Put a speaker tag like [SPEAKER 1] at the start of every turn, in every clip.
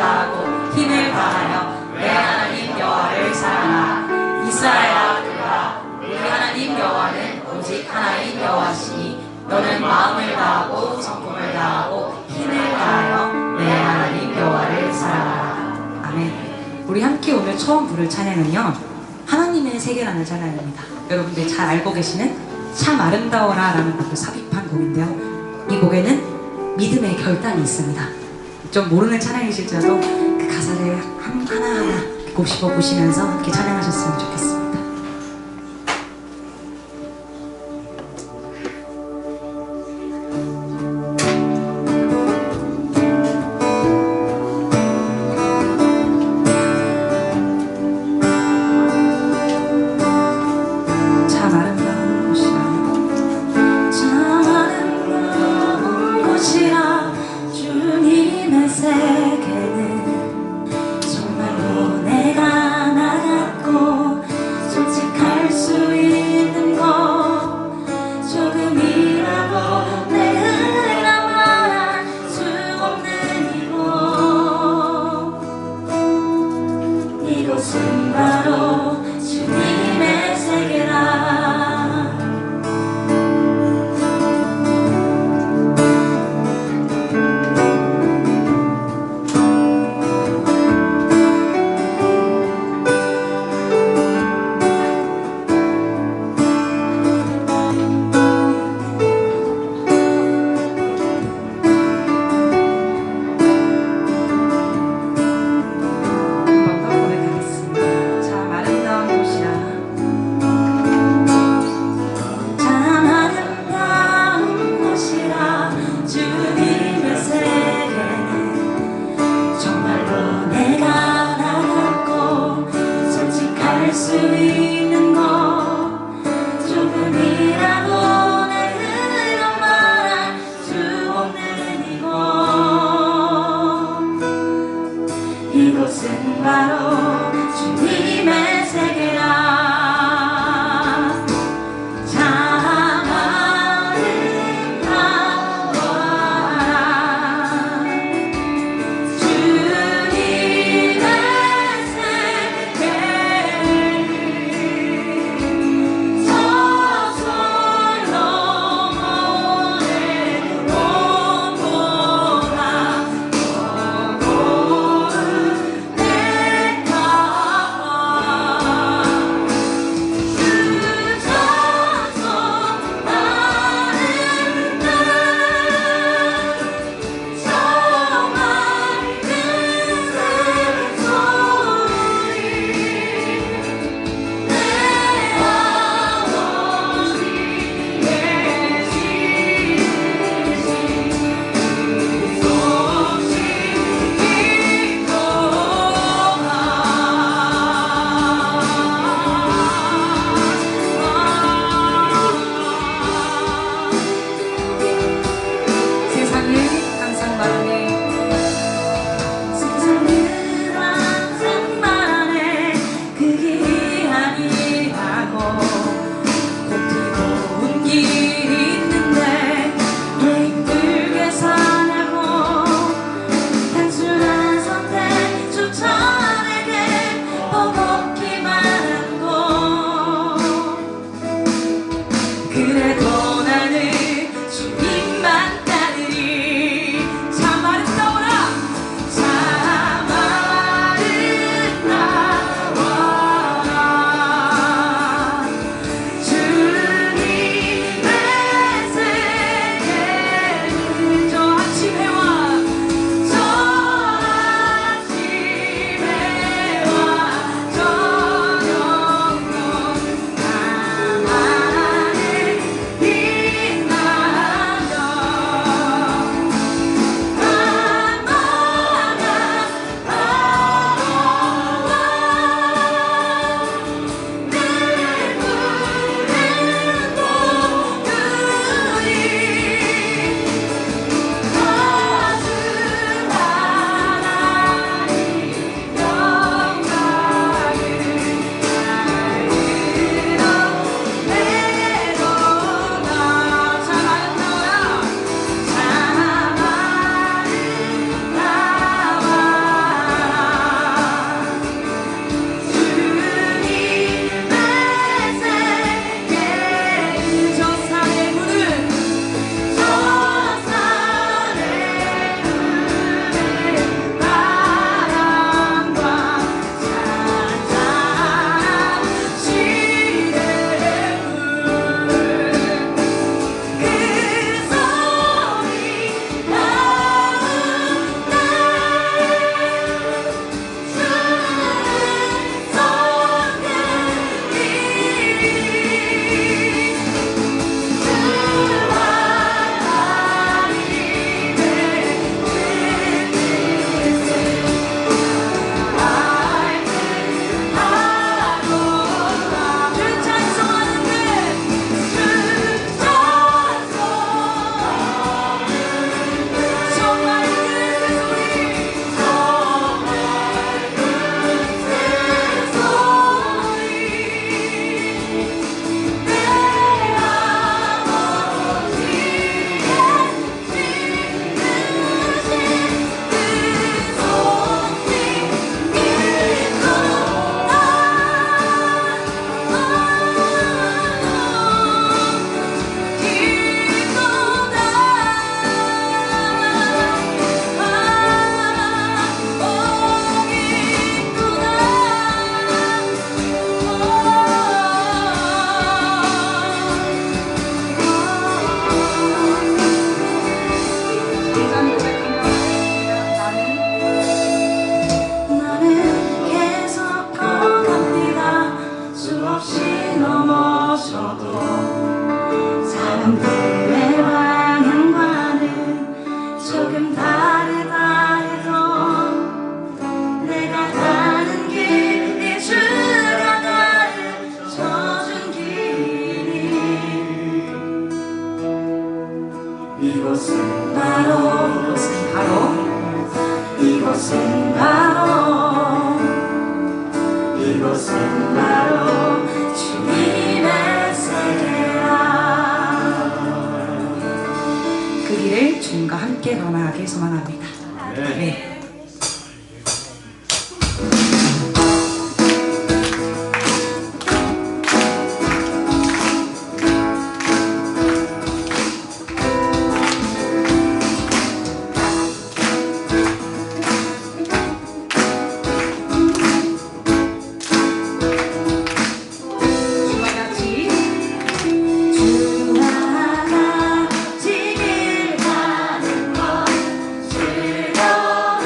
[SPEAKER 1] 다하고 힘을 다하여 내 하나님 여호와를 사랑하라. 이스라엘아 들으라. 우리 하나님 여호와는 오직 하나인 여호와시니 너는 마음을 다하고 성품을 다하고 힘을 다하여 내 하나님 여호와를 사랑하라. 아멘. 우리 함께 오늘 처음 부를 찬양은요, 하나님의 세계라는 찬양입니다. 여러분들 잘 알고 계시는 참 아름다워라 라는 곡도 삽입한 곡인데요, 이 곡에는 믿음의 결단이 있습니다. 좀 모르는 찬양이실지라도 그 가사를 하나하나 곱씹어 보시면서 함께 찬양하셨으면 좋겠습니다.
[SPEAKER 2] 이곳은 바로 주님의 세계라. 참 아름다워라. 주님의 세계를 서서 영원의 몸보다 더 고운 내 멈춰도 사람들의 방향과는 조금 다르다 해도 내가 가는 길이 주가 나를 져준 길이 이곳은 바로 이곳은 바로 주님의 세계라. 그 길을 주님과 함께 걸어나가길 소망합니다. 네. 주와 같이 길 가는 것 즐거워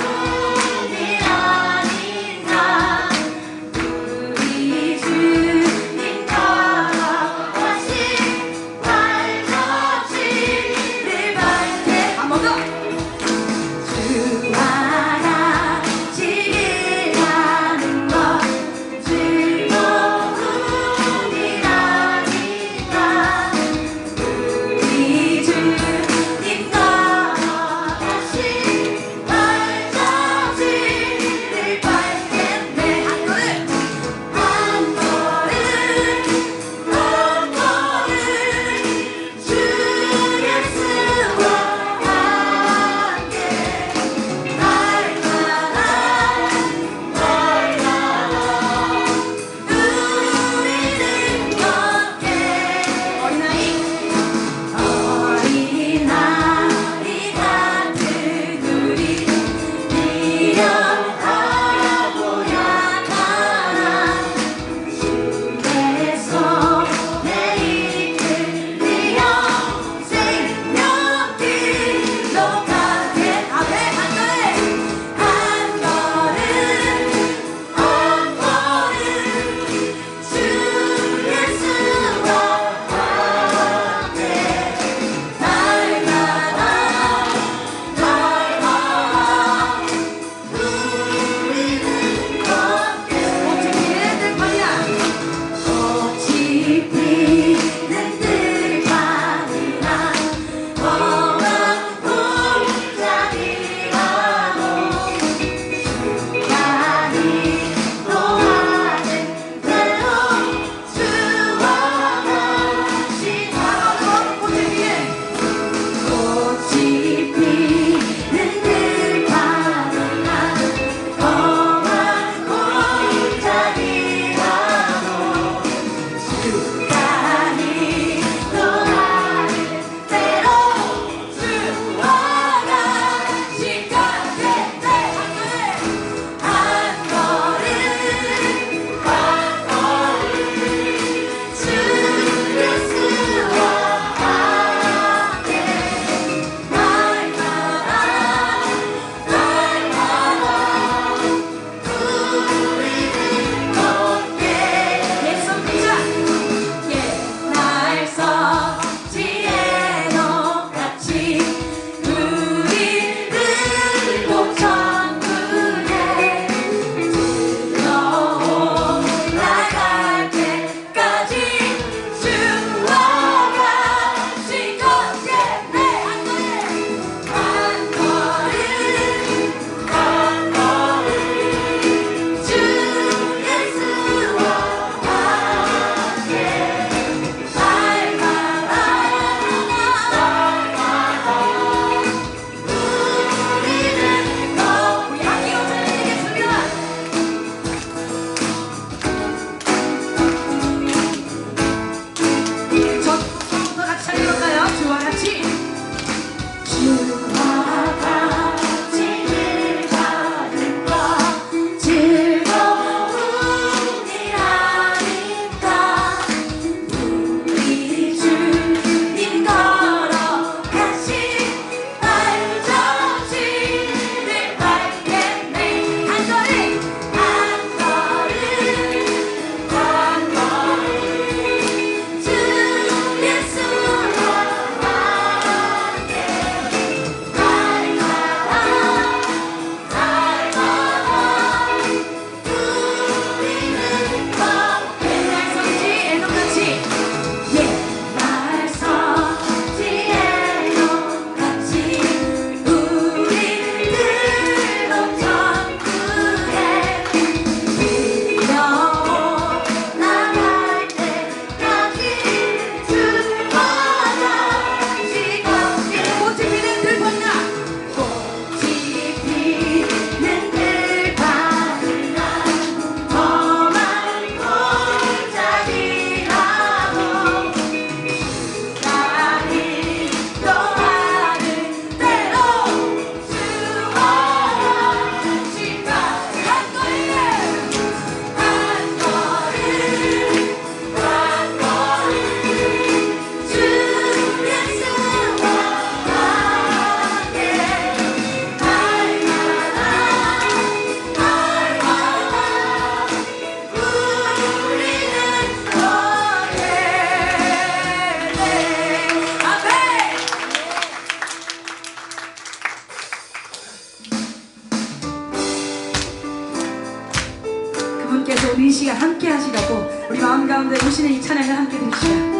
[SPEAKER 2] 주님께서 오늘 이 시간 함께 하시라고 우리 마음 가운데 오시는 이 찬양을 함께 드립시다.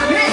[SPEAKER 2] 아멘.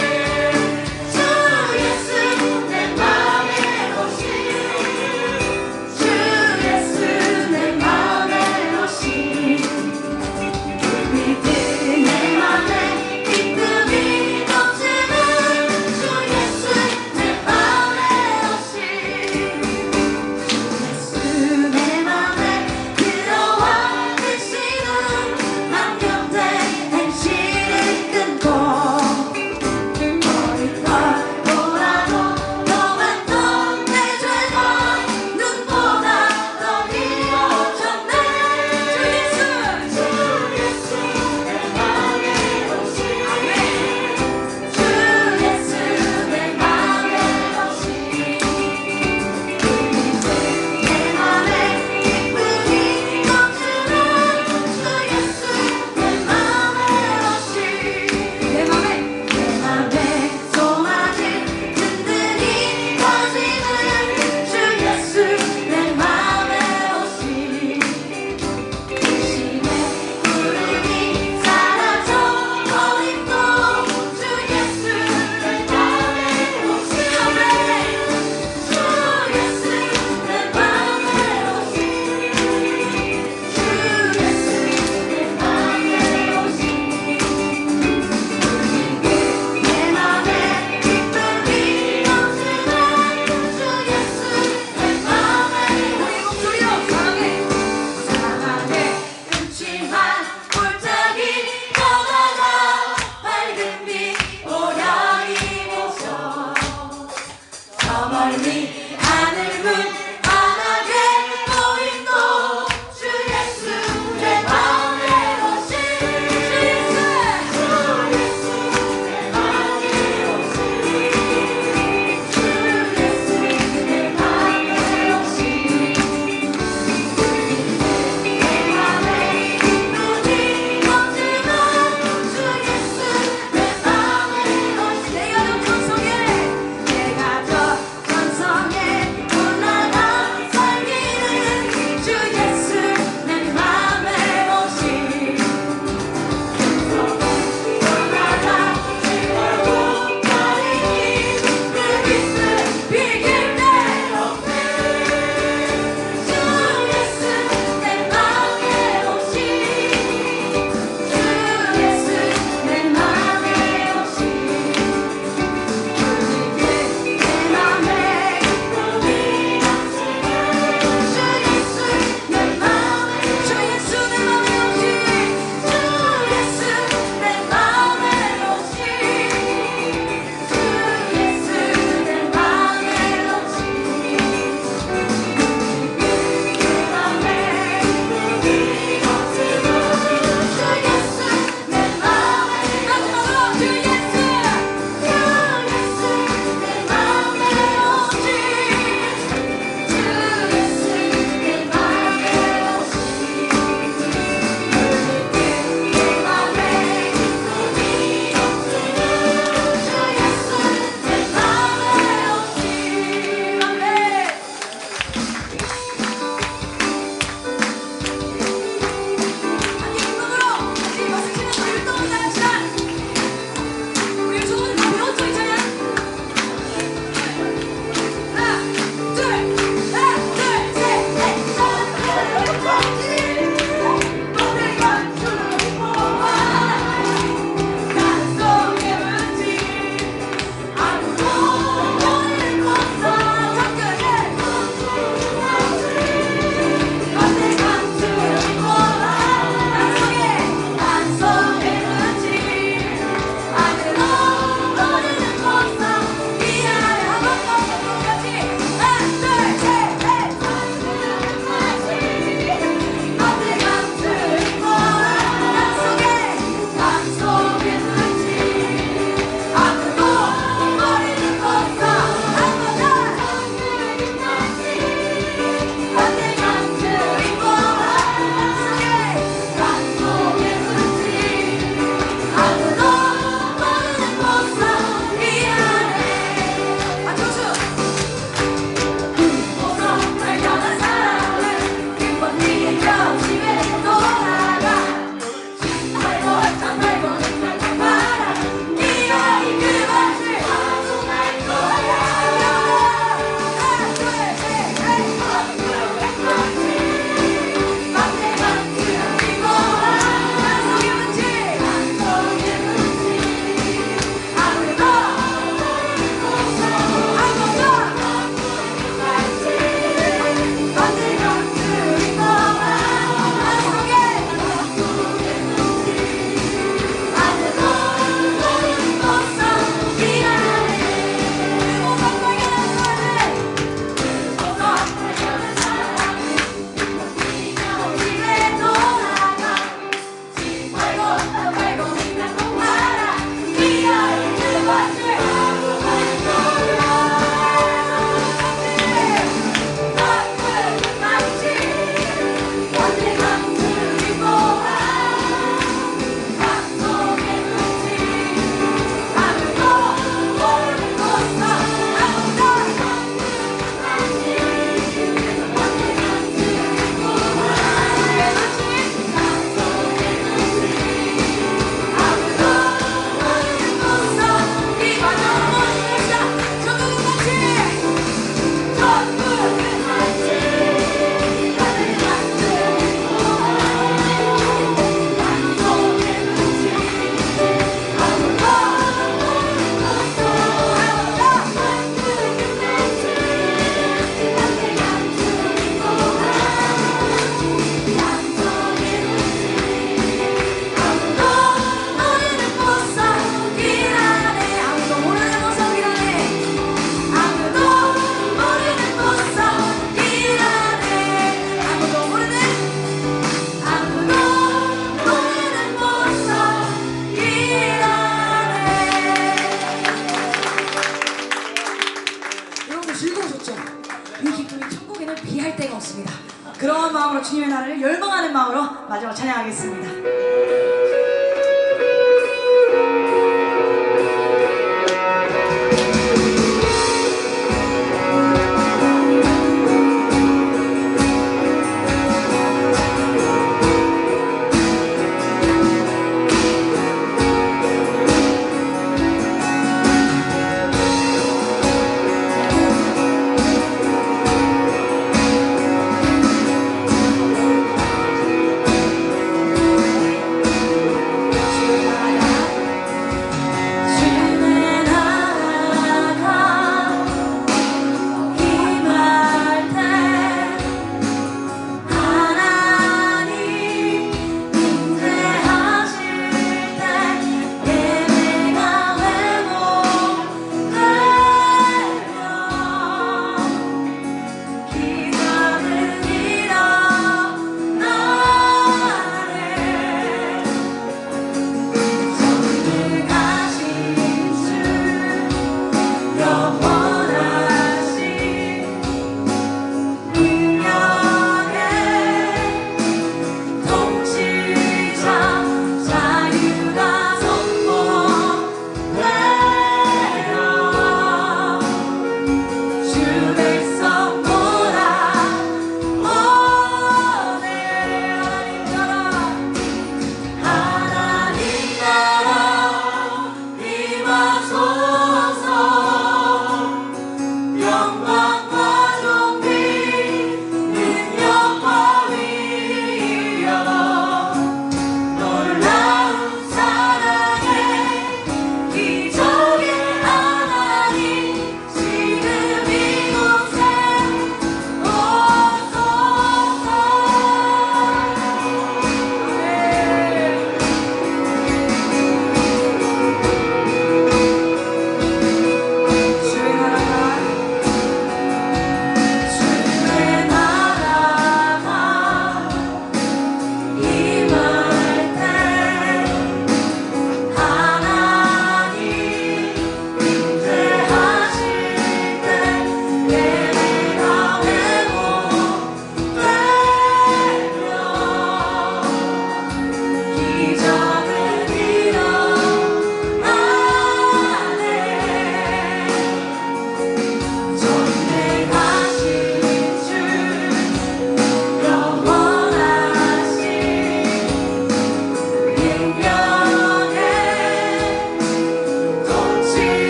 [SPEAKER 2] 마음으로 마지막 찬양하겠습니다.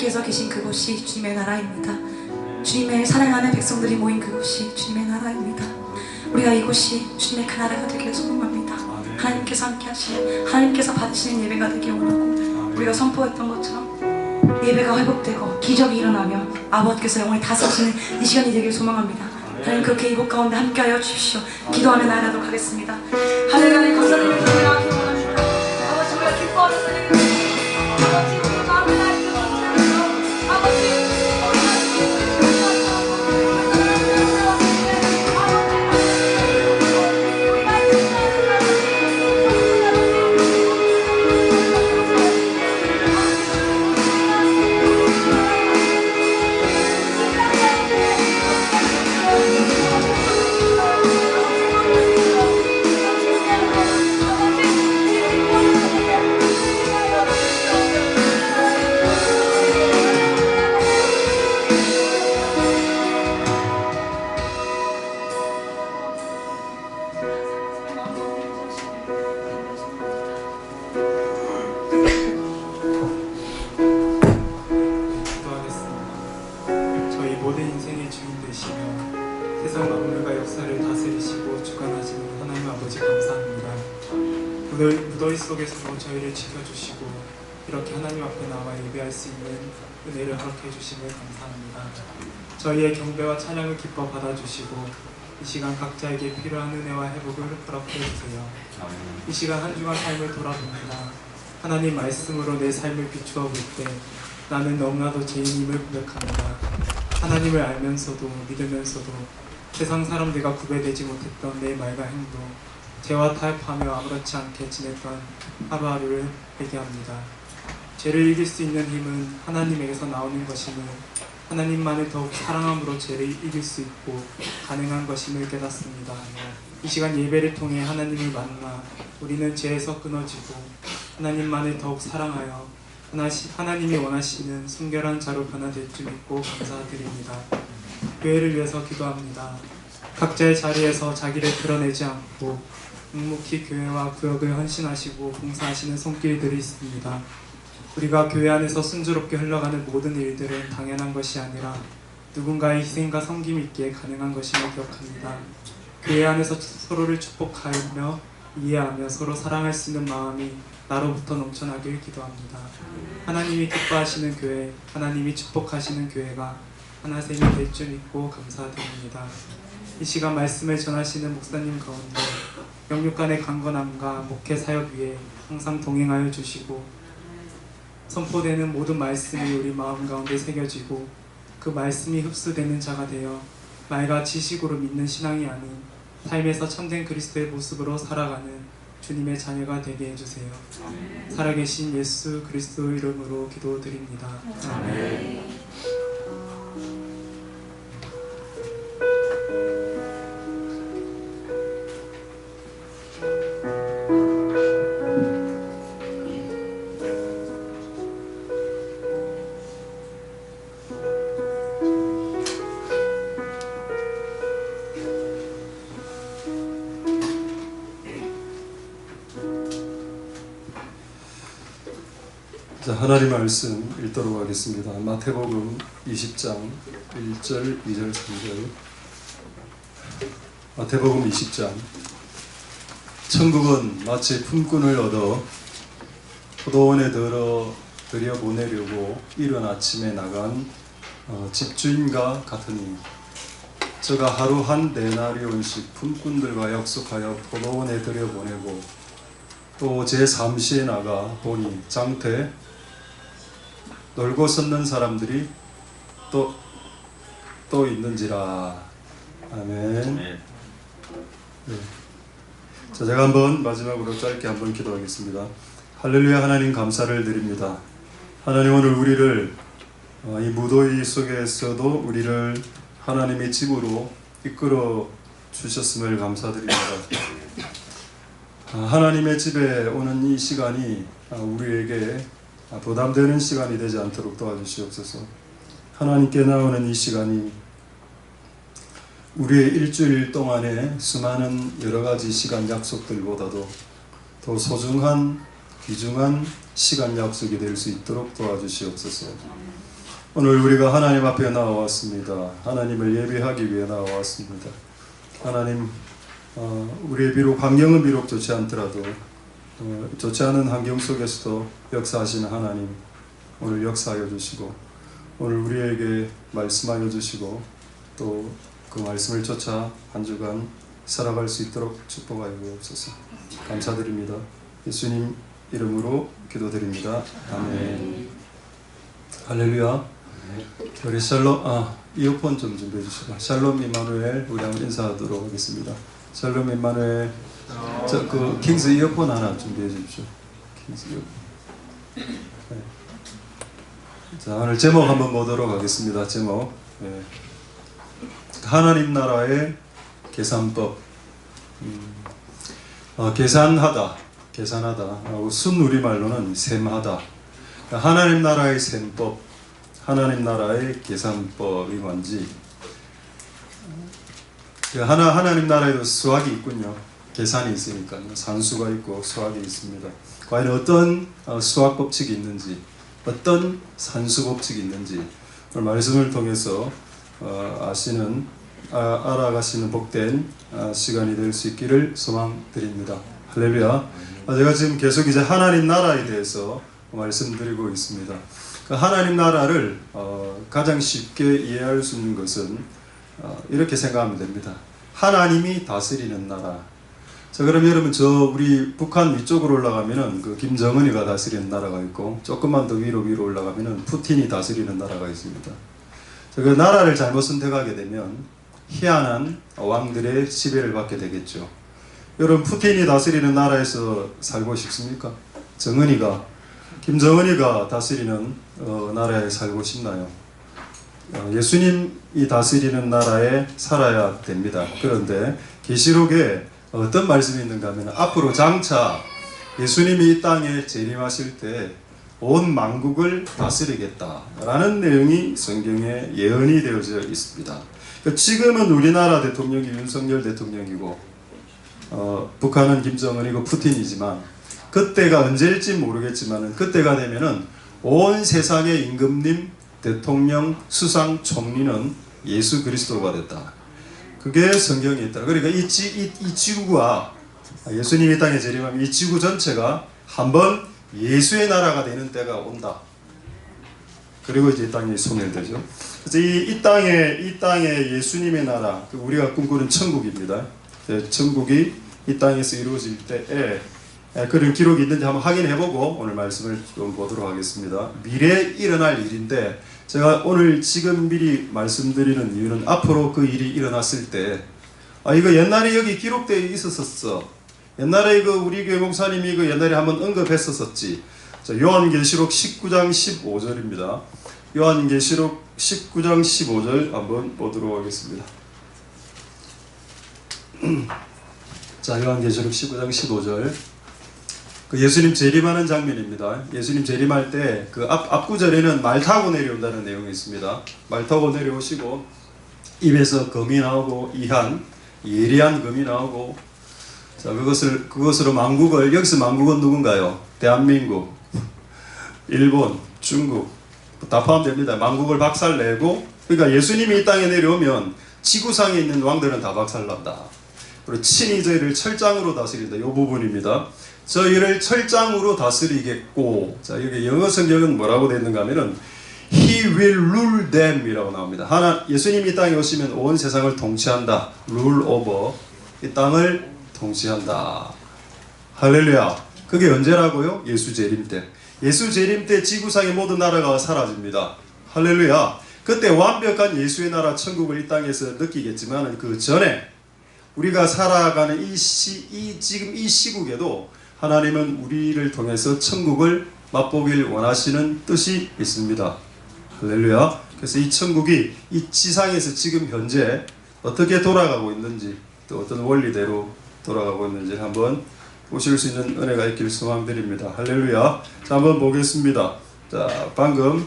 [SPEAKER 2] 주님께서 계신 그곳이 주님의 나라입니다. 주님의 사랑하는 백성들이 모인 그곳이 주님의 나라입니다. 우리가 이곳이 주님의 그 나라가 되기를 소망합니다. 하나님께서 함께 하시는, 하나님께서 받으시는 예배가 되길 원하고, 우리가 선포했던 것처럼 예배가 회복되고 기적이 일어나며 아버지께서 영원히 다스리시는 이 시간이 되길 소망합니다. 하나님 그렇게 이곳 가운데 함께하여 주십시오. 기도하며 나아가도록 하겠습니다. 하늘나라에 감사드리며 기도하기 원합니다. 아버지 우리가 기뻐하는 소리를 아버지 우리 마음을 나에게 감사합니다. 아버지
[SPEAKER 3] 무더위 속에서도 저희를 지켜주시고 이렇게 하나님 앞에 나와 예배할 수 있는 은혜를 허락해 주심을 감사합니다. 저희의 경배와 찬양을 기뻐 받아주시고 이 시간 각자에게 필요한 은혜와 회복을 허락해 주세요. 이 시간 한 주간 삶을 돌아봅니다. 하나님 말씀으로 내 삶을 비추어 볼 때 나는 너무나도 죄인임을 고백합니다. 하나님을 알면서도 믿으면서도 세상 사람들과 구별되지 못했던 내 말과 행동, 죄와 타협하며 아무렇지 않게 지냈던 하루하루를 회개합니다. 죄를 이길 수 있는 힘은 하나님에게서 나오는 것임을, 하나님만을 더욱 사랑함으로 죄를 이길 수 있고 가능한 것임을 깨닫습니다. 이 시간 예배를 통해 하나님을 만나 우리는 죄에서 끊어지고 하나님만을 더욱 사랑하여 하나님이 원하시는 순결한 자로 변화될 줄 믿고 감사드립니다. 교회를 위해서 기도합니다. 각자의 자리에서 자기를 드러내지 않고 묵묵히 교회와 구역을 헌신하시고 봉사하시는 손길들이 있습니다. 우리가 교회 안에서 순조롭게 흘러가는 모든 일들은 당연한 것이 아니라 누군가의 희생과 섬김이 있기에 가능한 것임을 기억합니다. 교회 안에서 서로를 축복하며 이해하며 서로 사랑할 수 있는 마음이 나로부터 넘쳐나길 기도합니다. 하나님이 기뻐하시는 교회, 하나님이 축복하시는 교회가 하나됨이 될 줄 믿고 감사드립니다. 이 시간 말씀을 전하시는 목사님 가운데 영육 간의 강건함과 목회 사역 위에 항상 동행하여 주시고 선포되는 모든 말씀이 우리 마음 가운데 새겨지고 그 말씀이 흡수되는 자가 되어 말과 지식으로 믿는 신앙이 아닌 삶에서 참된 그리스도의 모습으로 살아가는 주님의 자녀가 되게 해주세요. 살아계신 예수 그리스도 이름으로 기도드립니다. 아멘.
[SPEAKER 4] 자, 하나님 말씀 읽도록 하겠습니다. 마태복음 20장 1절, 2절, 3절. 마태복음 20장. 천국은 마치 품꾼을 얻어 포도원에 들여보내려고 이른 아침에 나간 집주인과 같으니 저가 하루 한 데나리온씩 품꾼들과 약속하여 포도원에 들여보내고 또 제3시에 나가 보니 장터에 놀고 섰는 사람들이 또 있는지라. 아멘. 네. 자, 제가 한번 마지막으로 짧게 한번 기도하겠습니다. 할렐루야. 하나님 감사를 드립니다. 하나님 오늘 우리를 이 무더위 속에서도 우리를 하나님의 집으로 이끌어 주셨음을 감사드립니다. 하나님의 집에 오는 이 시간이 우리에게 부담되는 시간이 되지 않도록 도와주시옵소서. 하나님께 나오는 이 시간이 우리의 일주일 동안의 수많은 여러가지 시간 약속들보다도 더 소중한 귀중한 시간 약속이 될 수 있도록 도와주시옵소서. 오늘 우리가 하나님 앞에 나와왔습니다. 하나님을 예배하기 위해 나와왔습니다. 하나님, 우리의 환경은 비록 좋지 않더라도 좋지 않은 환경 속에서도 역사하시는 하나님, 오늘 역사하여 주시고 오늘 우리에게 말씀하여 주시고 또 그 말씀을 쫓아 한 주간 살아갈 수 있도록 축복하여 주옵소서. 감사드립니다. 예수님 이름으로 기도드립니다. 아멘. 할렐루야. 우리 이어폰 좀 준비해 주시고 샬롬 임마누엘 우리 한번 인사하도록 하겠습니다. 샬롬 임마누엘. 그 킹스 이어폰 하나 준비해 주십시오. 킹스 이어폰. 네. 자, 오늘 제목 한번 보도록 하겠습니다. 제목. 네. 하나님 나라의 계산법. 계산하다. 순 우리말로는 셈하다. 하나님 나라의 셈법, 하나님 나라의 계산법이 뭔지. 하나님 나라에도 수학이 있군요. 계산이 있으니까요. 산수가 있고 수학이 있습니다. 과연 어떤 수학 법칙이 있는지, 어떤 산수 법칙이 있는지 오늘 말씀을 통해서 알아가시는 복된 시간이 될 수 있기를 소망드립니다. 할렐루야. 제가 지금 계속 이제 하나님 나라에 대해서 말씀드리고 있습니다. 그 하나님 나라를 가장 쉽게 이해할 수 있는 것은 이렇게 생각하면 됩니다. 하나님이 다스리는 나라. 자, 그럼 여러분 우리 북한 위쪽으로 올라가면은 그 김정은이가 다스리는 나라가 있고 조금만 더 위로 올라가면은 푸틴이 다스리는 나라가 있습니다. 자, 그 나라를 잘못 선택하게 되면 희한한 왕들의 지배를 받게 되겠죠. 여러분 푸틴이 다스리는 나라에서 살고 싶습니까? 김정은이가 다스리는 나라에 살고 싶나요? 예수님이 다스리는 나라에 살아야 됩니다. 그런데 계시록에 어떤 말씀이 있는가 하면 앞으로 장차 예수님이 이 땅에 재림하실 때 온 만국을 다스리겠다라는 내용이 성경에 예언이 되어져 있습니다. 지금은 우리나라 대통령이 윤석열 대통령이고 북한은 김정은이고 푸틴이지만 그때가 언제일지 모르겠지만 그때가 되면은 온 세상의 임금님, 대통령, 수상, 총리는 예수 그리스도가 됐다. 그게 성경에 있다. 그러니까 이 지구가 예수님이 땅에 재림하면 이 지구 전체가 한번 예수의 나라가 되는 때가 온다. 그리고 이제 이 땅이 소멸되죠. 그래서 이 땅에 예수님의 나라, 우리가 꿈꾸는 천국입니다. 천국이 이 땅에서 이루어질 때에 그런 기록이 있는지 한번 확인해보고 오늘 말씀을 좀 보도록 하겠습니다. 미래에 일어날 일인데 제가 오늘 지금 미리 말씀드리는 이유는 앞으로 그 일이 일어났을 때 이거 옛날에 여기 기록되어 있었었어. 옛날에 우리 교회 목사님이 옛날에 한번 언급했었었지. 자, 요한계시록 19장 15절입니다. 요한계시록 19장 15절 한번 보도록 하겠습니다. 자, 요한계시록 19장 15절. 예수님 재림하는 장면입니다. 예수님 재림할 때 앞구절에는 말 타고 내려온다는 내용이 있습니다. 말 타고 내려오시고 입에서 검이 나오고 예리한 검이 나오고 자, 그것으로 만국을, 여기서 만국은 누군가요? 대한민국, 일본, 중국 다 포함됩니다. 만국을 박살내고, 그러니까 예수님이 이 땅에 내려오면 지구상에 있는 왕들은 다 박살난다. 그리고 친히 저희를 철장으로 다스린다. 이 부분입니다. 저희를 철장으로 다스리겠고, 자, 여기 영어 성경은 뭐라고 되어 있는가 하면은 He will rule them 이라고 나옵니다. 예수님이 이 땅에 오시면 온 세상을 통치한다. rule over, 이 땅을 통치한다. 할렐루야. 그게 언제라고요? 예수 재림 때. 예수 재림 때 지구상의 모든 나라가 사라집니다. 할렐루야. 그때 완벽한 예수의 나라 천국을 이 땅에서 느끼겠지만 그 전에 우리가 살아가는 지금 이 시국에도 하나님은 우리를 통해서 천국을 맛보길 원하시는 뜻이 있습니다. 할렐루야. 그래서 이 천국이 이 지상에서 지금 현재 어떻게 돌아가고 있는지 또 어떤 원리대로 돌아가고 있는지 한번 보실 수 있는 은혜가 있기를 소망드립니다. 할렐루야. 자, 한번 보겠습니다. 자, 방금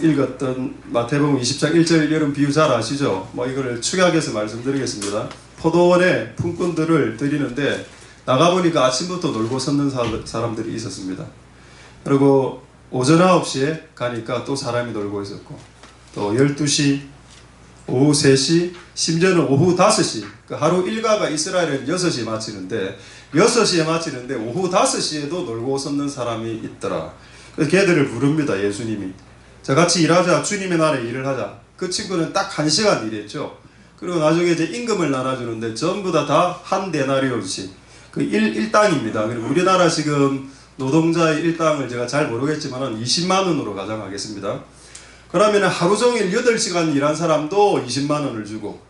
[SPEAKER 4] 읽었던 마태복음 20장 1절 여러분 비유 잘 아시죠? 이거를 축약해서 말씀드리겠습니다. 포도원에 품꾼들을 드리는데 나가보니까 아침부터 놀고 섰는 사람들이 있었습니다. 그리고 오전 9시에 가니까 또 사람이 놀고 있었고, 또 12시, 오후 3시, 심지어는 오후 5시, 그 하루 일과가 이스라엘은 6시에 마치는데 6시에 마치는데 오후 5시에도 놀고 있었는 사람이 있더라. 그래서 걔들을 부릅니다. 예수님이. 자, 같이 일하자. 주님의 나라에 일을 하자. 그 친구는 딱 1시간 일했죠. 그리고 나중에 이제 임금을 나눠주는데 전부 다 한 데나리온씩 그 일당입니다. 그리고 우리나라 지금 노동자의 일당을 제가 잘 모르겠지만 20만 원으로 가정하겠습니다. 그러면 하루 종일 8시간 일한 사람도 20만 원을 주고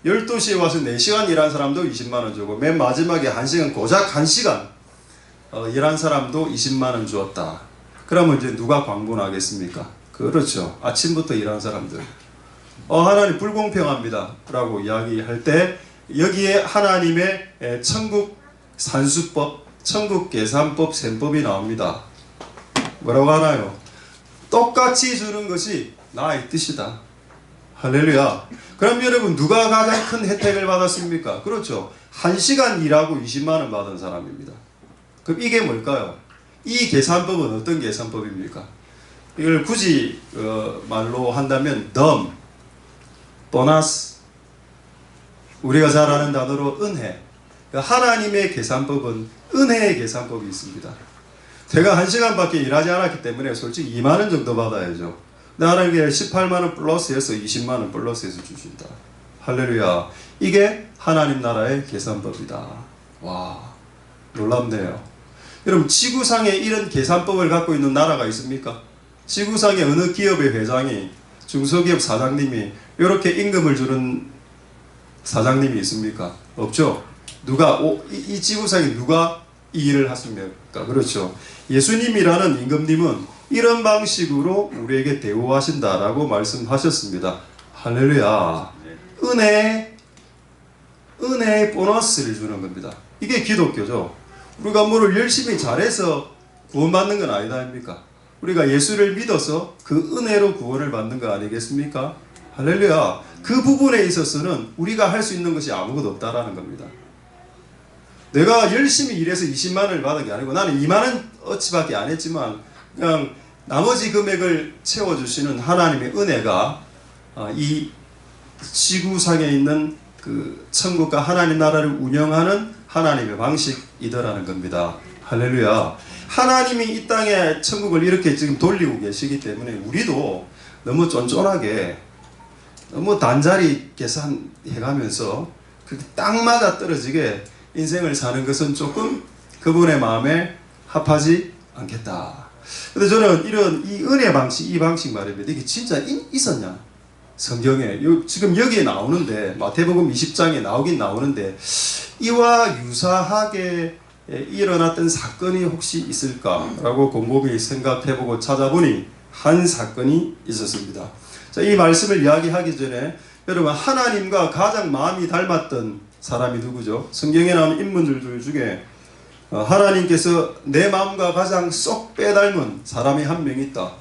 [SPEAKER 4] 12시에 와서 4시간 일한 사람도 20만 원 주고 맨 마지막에 1시간 고작 1시간 일한 사람도 20만 원 주었다. 그러면 이제 누가 광분하겠습니까? 그렇죠. 아침부터 일한 사람들. 하나님 불공평합니다 라고 이야기할 때 여기에 하나님의 천국 산수법, 천국 계산법, 셈법이 나옵니다. 뭐라고 하나요? 똑같이 주는 것이 나의 뜻이다. 할렐루야. 그럼 여러분 누가 가장 큰 혜택을 받았습니까? 그렇죠. 1시간 일하고 20만 원 받은 사람입니다. 그럼 이게 뭘까요? 이 계산법은 어떤 계산법입니까? 이걸 굳이 말로 한다면 덤, 보너스, 우리가 잘 아는 단어로 은혜. 하나님의 계산법은 은혜의 계산법이 있습니다. 제가 1시간밖에 일하지 않았기 때문에 솔직히 2만 원 정도 받아야죠. 근데 하나님께 18만 원 플러스해서 20만 원 플러스해서 주신다. 할렐루야. 이게 하나님 나라의 계산법이다. 와, 놀랍네요. 여러분 지구상에 이런 계산법을 갖고 있는 나라가 있습니까? 지구상의 어느 기업의 회장이, 중소기업 사장님이 이렇게 임금을 주는 사장님이 있습니까? 없죠. 누가 이 지구상에 누가 이 일을 하십니까? 그렇죠. 예수님이라는 임금님은 이런 방식으로 우리에게 대우하신다라고 말씀하셨습니다. 할렐루야. 은혜의 보너스를 주는 겁니다. 이게 기독교죠. 우리가 뭐를 열심히 잘해서 구원받는 건 아니다 아닙니까? 우리가 예수를 믿어서 그 은혜로 구원을 받는 거 아니겠습니까? 할렐루야. 그 부분에 있어서는 우리가 할 수 있는 것이 아무것도 없다라는 겁니다. 내가 열심히 일해서 20만 원을 받은 게 아니고 나는 2만 원 어치밖에 안 했지만 그냥 나머지 금액을 채워주시는 하나님의 은혜가 이 지구상에 있는 그 천국과 하나님 나라를 운영하는 하나님의 방식이더라는 겁니다. 할렐루야. 하나님이 이 땅에 천국을 이렇게 지금 돌리고 계시기 때문에 우리도 너무 쫀쫀하게 너무 단자리 계산해가면서 그렇게 딱 맞아 떨어지게 인생을 사는 것은 조금 그분의 마음에 합하지 않겠다. 근데 저는 이런 이 은혜 방식, 이 방식 말입니다. 이게 진짜 있었냐? 성경에 지금 여기에 나오는데 마태복음 20장에 나오긴 나오는데 이와 유사하게 일어났던 사건이 혹시 있을까라고 곰곰이 생각해보고 찾아보니 한 사건이 있었습니다. 자, 이 말씀을 이야기하기 전에 여러분 하나님과 가장 마음이 닮았던 사람이 누구죠? 성경에 나오는 인물들 중에 하나님께서 내 마음과 가장 쏙 빼닮은 사람이 한 명 있다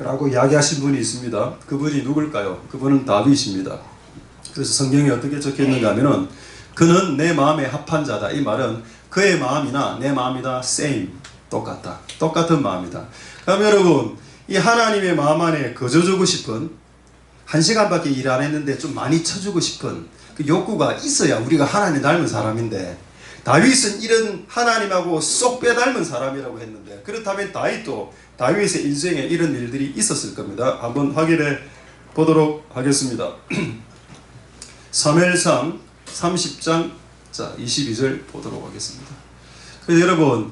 [SPEAKER 4] 라고 이야기하신 분이 있습니다. 그분이 누굴까요? 그분은 다윗입니다. 그래서 성경에 어떻게 적혀있는가 하면은 그는 내 마음에 합한 자다. 이 말은 그의 마음이나 내 마음이다 same, 똑같다. 똑같은 마음이다. 그럼 여러분 이 하나님의 마음 안에 거저주고 싶은 1시간밖에 일 안 했는데 좀 많이 쳐주고 싶은 그 욕구가 있어야 우리가 하나님 닮은 사람인데 다윗은 이런 하나님하고 쏙 빼닮은 사람이라고 했는데 그렇다면 다윗의 인생에 이런 일들이 있었을 겁니다. 한번 확인해 보도록 하겠습니다. 사무엘상 30장 22절 보도록 하겠습니다. 그래서 여러분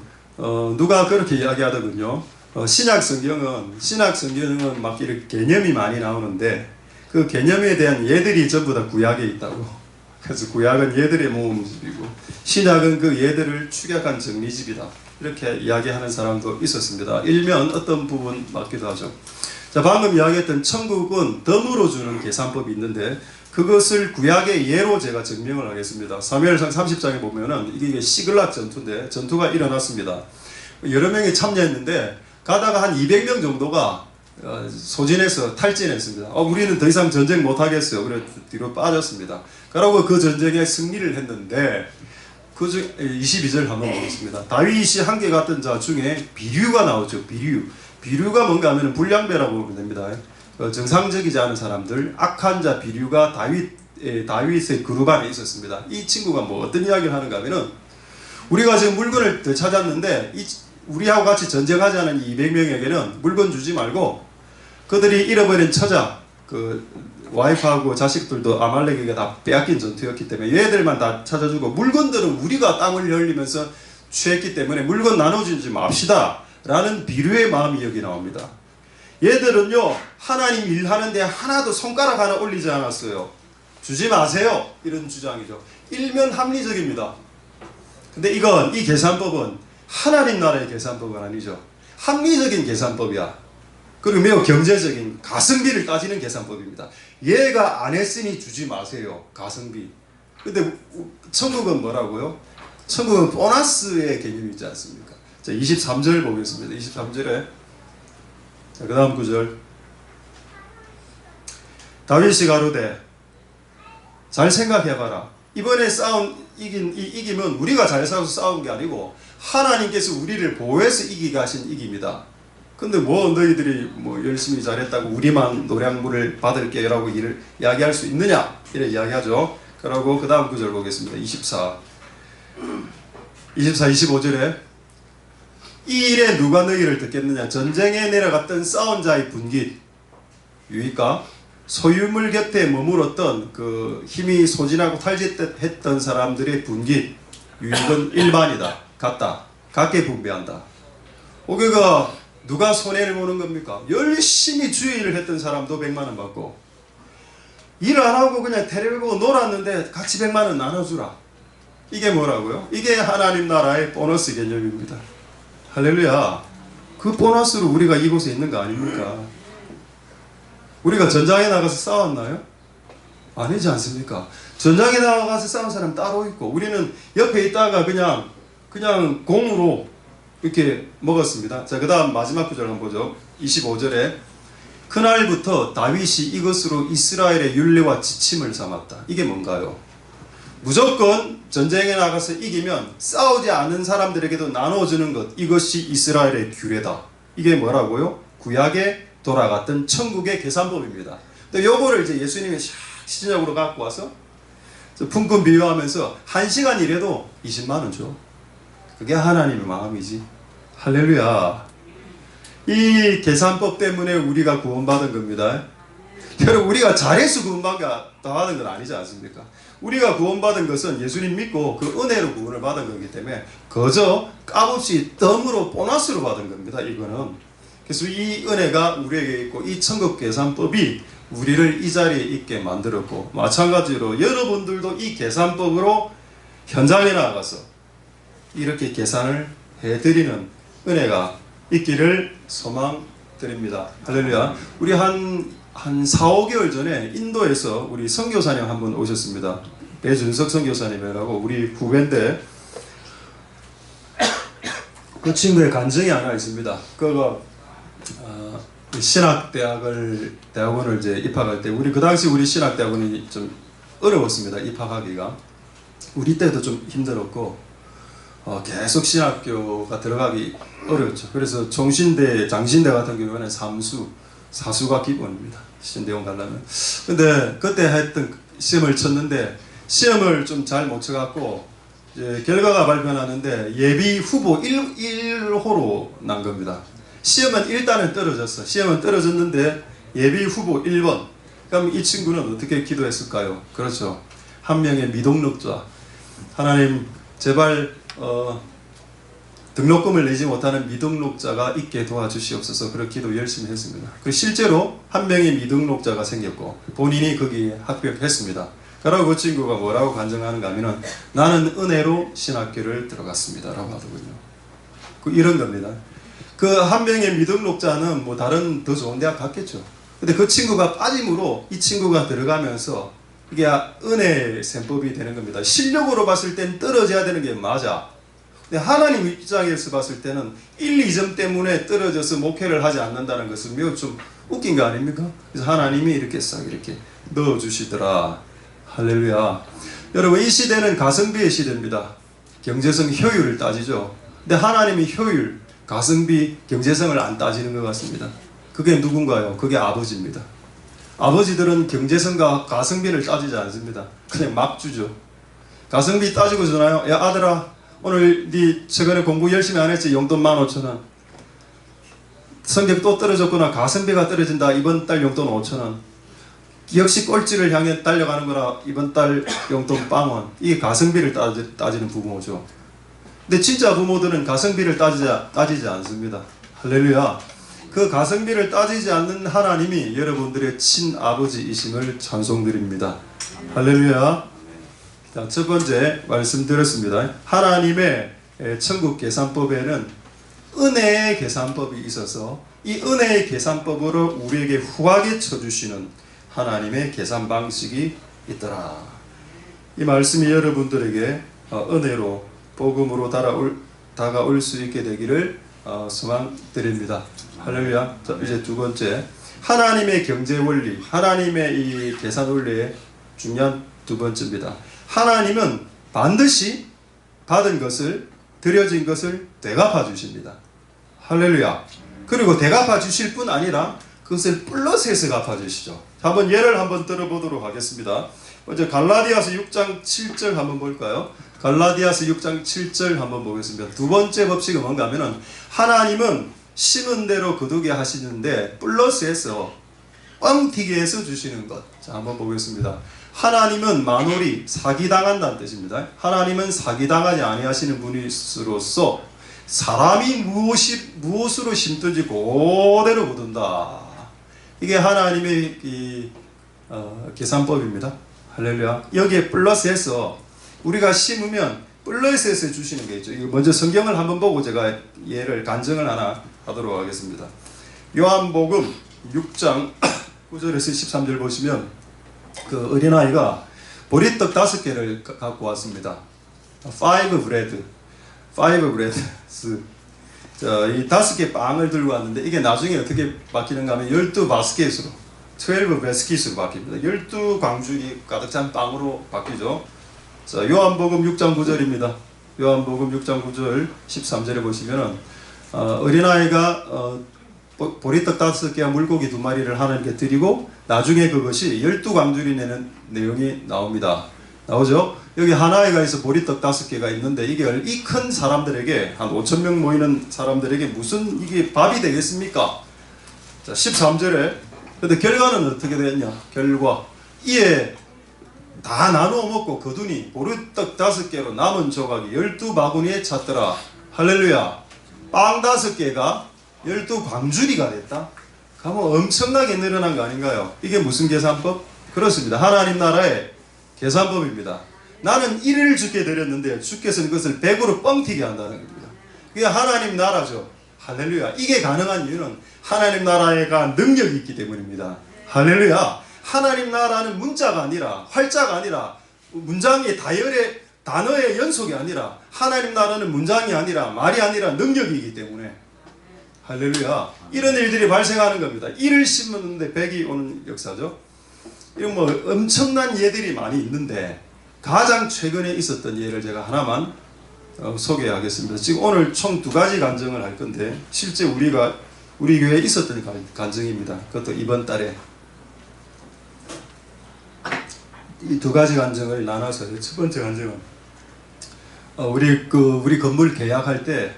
[SPEAKER 4] 누가 그렇게 이야기하더군요. 신약 성경은 막 이렇게 개념이 많이 나오는데 그 개념에 대한 예들이 전부 다 구약에 있다고. 그래서 구약은 예들의 모음집이고 신약은 그 예들을 축약한 정리집이다. 이렇게 이야기하는 사람도 있었습니다. 일면 어떤 부분 맞기도 하죠. 자, 방금 이야기했던 천국은 덤으로 주는 계산법이 있는데 그것을 구약의 예로 제가 증명을 하겠습니다. 사무엘상 30장에 보면은 이게 시글락 전투인데 전투가 일어났습니다. 여러 명이 참여했는데 가다가 한 200명 정도가 소진해서 탈진했습니다. 우리는 더 이상 전쟁 못하겠어요. 그래서 뒤로 빠졌습니다. 그러고 그 전쟁에 승리를 했는데 그 그중 22절 한번 보겠습니다. 다윗이 함께 갔던 자 중에 비류가 나오죠. 비류가 뭔가 하면 불량배라고 보면 됩니다. 정상적이지 않은 사람들, 악한 자 비류가 다윗의 그룹 안에 있었습니다. 이 친구가 뭐 어떤 이야기를 하는가 하면은, 우리가 지금 물건을 더 찾았는데 우리하고 같이 전쟁하지 않은 200명에게는 물건 주지 말고 그들이 잃어버린 처자, 그 와이프하고 자식들도 아말렉에게 다 빼앗긴 전투였기 때문에 얘들만 다 찾아주고, 물건들은 우리가 땀을 흘리면서 취했기 때문에 물건 나눠주지 맙시다 라는 비류의 마음이 여기 나옵니다. 얘들은요, 하나님 일하는데 하나도 손가락 하나 올리지 않았어요. 주지 마세요, 이런 주장이죠. 일면 합리적입니다. 근데 이 계산법은 하나님 나라의 계산법은 아니죠. 합리적인 계산법이야. 그리고 매우 경제적인 가성비를 따지는 계산법입니다. 얘가 안 했으니 주지 마세요, 가성비. 근데 천국은 뭐라고요? 천국은 보너스의 개념이 있지 않습니까? 자, 23절 보겠습니다. 23절에 자, 그 다음 구절. 다윗이 가로되, 잘 생각해봐라. 이번에 이기면 우리가 잘 싸워서 싸운 게 아니고 하나님께서 우리를 보호해서 이기게 하신 이깁니다. 근데 뭐 너희들이 뭐 열심히 잘했다고 우리만 노량물을 받을게 라고 이야기할 수 있느냐, 이래 이야기하죠. 그러고 그 다음 구절 보겠습니다. 24, 25절에 이 일에 누가 너희를 듣겠느냐. 전쟁에 내려갔던 싸운 자의 분깃 유익과 소유물 곁에 머물었던 그 힘이 소진하고 탈짓했던 사람들의 분깃 유익은 일반이다, 같다, 같게 분배한다. 그가 누가 손해를 보는 겁니까? 열심히 주의를 했던 사람도 100만원 받고, 일 안 하고 그냥 텔레비 보고 놀았는데 같이 100만원 나눠주라. 이게 뭐라고요? 이게 하나님 나라의 보너스 개념입니다. 할렐루야. 그 보너스로 우리가 이곳에 있는 거 아닙니까? 우리가 전장에 나가서 싸웠나요? 아니지 않습니까? 전장에 나가서 싸운 사람 따로 있고, 우리는 옆에 있다가 그냥 공으로 이렇게 먹었습니다. 자, 그 다음 마지막 구절 한번 보죠. 25절에 그날부터 다윗이 이것으로 이스라엘의 율례와 지침을 삼았다. 이게 뭔가요? 무조건 전쟁에 나가서 이기면 싸우지 않은 사람들에게도 나눠주는 것, 이것이 이스라엘의 규례다. 이게 뭐라고요? 구약에 돌아갔던 천국의 계산법입니다. 또 요거를 이제 예수님이 시즌적으로 갖고 와서 품꾼 비유하면서 1시간 일해도 20만원 줘. 그게 하나님의 마음이지. 할렐루야. 이 계산법 때문에 우리가 구원받은 겁니다. 여러분, 우리가 잘해서 구원받은 건 아니지 않습니까? 우리가 구원받은 것은 예수님 믿고 그 은혜로 구원을 받은 거기 때문에 거저 값없이 덤으로 보너스로 받은 겁니다. 이거는. 그래서 이 은혜가 우리에게 있고, 이 천국 계산법이 우리를 이 자리에 있게 만들었고, 마찬가지로 여러분들도 이 계산법으로 현장에 나가서 이렇게 계산을 해드리는 은혜가 있기를 소망드립니다. 할렐루야. 우리 한 4, 5개월 전에 인도에서 우리 선교사님 한 분 오셨습니다. 배준석 선교사님이라고 우리 후배인데, 그 친구의 간증이 하나 있습니다. 그거 대학원을 이제 입학할 때, 그 당시 우리 신학대학원이 좀 어려웠습니다. 입학하기가. 우리 때도 좀 힘들었고, 계속 신학교가 들어가기 어려웠죠. 그래서 종신대, 장신대 같은 경우에는 사수가 기본입니다. 신대원 가려면. 근데 그때 했던 시험을 쳤는데, 시험을 좀 잘 못 쳐갖고, 이제 결과가 발표나는데 예비 후보 1호로 난 겁니다. 시험은 일단은 떨어졌어. 시험은 떨어졌는데 예비 후보 1번. 그럼 이 친구는 어떻게 기도했을까요? 그렇죠. 한 명의 미등록자. 하나님, 제발 등록금을 내지 못하는 미등록자가 있게 도와주시옵소서. 그렇게 기도 열심히 했습니다. 그 실제로 한 명의 미등록자가 생겼고 본인이 거기에 합격했습니다. 그러고 그 친구가 뭐라고 간증하는가 하면은, 나는 은혜로 신학교를 들어갔습니다 라고 하더군요. 이런 겁니다. 그 한 명의 미등록자는 뭐 다른 더 좋은 대학 갔겠죠. 근데 그 친구가 빠짐으로 이 친구가 들어가면서 이게 은혜의 셈법이 되는 겁니다. 실력으로 봤을 땐 떨어져야 되는 게 맞아. 근데 하나님 입장에서 봤을 때는 1, 2점 때문에 떨어져서 목회를 하지 않는다는 것은 매우 좀 웃긴 거 아닙니까? 그래서 하나님이 이렇게 싹 이렇게 넣어주시더라. 할렐루야. 여러분, 이 시대는 가성비의 시대입니다. 경제성 효율을 따지죠. 근데 하나님이 효율, 가성비, 경제성을 안 따지는 것 같습니다. 그게 누군가요? 그게 아버지입니다. 아버지들은 경제성과 가성비를 따지지 않습니다. 그냥 막 주죠. 가성비 따지고 주나요? 야 아들아, 오늘 네 최근에 공부 열심히 안 했지? 용돈 15,000원. 성적 또 떨어졌구나. 가성비가 떨어진다. 이번 달 용돈 5,000원. 역시 꼴찌를 향해 달려가는 거라 이번 달 용돈 0원. 이게 가성비를 따지는 부모죠. 근데 진짜 부모들은 가성비를 따지지 않습니다. 할렐루야. 그 가성비를 따지지 않는 하나님이 여러분들의 친아버지이심을 찬송드립니다. 할렐루야. 자, 첫 번째 말씀드렸습니다. 하나님의 천국 계산법에는 은혜의 계산법이 있어서 이 은혜의 계산법으로 우리에게 후하게 쳐주시는 하나님의 계산 방식이 있더라. 이 말씀이 여러분들에게 은혜로 복음으로 다가올 수 있게 되기를 소망드립니다. 할렐루야. 자, 이제 두 번째, 하나님의 경제 원리, 하나님의 이 계산 원리의 중요한 두 번째입니다. 하나님은 반드시 받은 것을, 드려진 것을 되갚아 주십니다. 할렐루야. 그리고 되갚아 주실 뿐 아니라 그것을 플러스해서 갚아 주시죠. 한번 예를 한번 들어보도록 하겠습니다. 먼저 갈라디아서 6장 7절 한번 볼까요? 갈라디아서 6장 7절 한번 보겠습니다. 두 번째 법칙은 뭔가 하면은 하나님은 심은 대로 거두게 하시는데 플러스해서 뻥튀기 해서 주시는 것. 자, 한번 보겠습니다. 하나님은 만월이 사기당한다는 뜻입니다. 하나님은 사기당하지 아니하시는 분이로서 사람이 무엇으로 심든지 그대로 거둔다. 이게 하나님의 이 계산법입니다. 할렐루야. 여기에 플러스해서 우리가 심으면 플러스해서 주시는 게 있죠. 이거 먼저 성경을 한번 보고 제가 예를 간증을 하나 하도록 하겠습니다. 요한복음 6장 9절에서 13절 보시면 그 어린아이가 보리떡 5개를 갖고 왔습니다. 5 bread. 자, 이 5개 빵을 들고 왔는데 이게 나중에 어떻게 바뀌는가 하면 12 바스켓으로 12 바스켓으로 바뀝니다. 12광줄이 가득 찬 빵으로 바뀌죠. 자, 요한복음 6장 9절입니다. 요한복음 6장 9절 13절에 보시면은 어린아이가 보리떡 5개와 물고기 2마리를 하나님께 드리고 나중에 그것이 12광줄이 내는 내용이 나옵니다. 나오죠? 여기 하나이가 있어 보리떡 5개가 있는데 이게 이 큰 사람들에게 한 5,000명 모이는 사람들에게 무슨 이게 밥이 되겠습니까? 자, 13절에 근데 결과는 어떻게 됐냐? 결과 이에 다 나누어 먹고 거두니 보리떡 5개로 남은 조각이 12바구니에 찼더라. 할렐루야. 빵 5개가 12광주리가 됐다. 그러면 엄청나게 늘어난 거 아닌가요? 이게 무슨 계산법? 그렇습니다. 하나님 나라의 계산법입니다. 나는 1을 주께 드렸는데 주께서는 그것을 100으로 뻥튀기 한다는 겁니다. 그게 하나님 나라죠. 할렐루야. 이게 가능한 이유는 하나님 나라가 능력이 있기 때문입니다. 할렐루야. 하나님 나라는 문자가 아니라 활자가 아니라 문장의 다열의 단어의 연속이 아니라 하나님 나라는 문장이 아니라 말이 아니라 능력이기 때문에 할렐루야. 이런 일들이 발생하는 겁니다. 1을 심었는데 100이 오는 역사죠. 이런 뭐 엄청난 예들이 많이 있는데 가장 최근에 있었던 예를 제가 하나만 소개하겠습니다. 지금 오늘 총 2가지 간증을 할 건데 실제 우리 교회에 있었던 간증입니다. 그것도 이번 달에 이 2가지 간증을 나눠서 첫 번째 간증은 우리 건물 계약할 때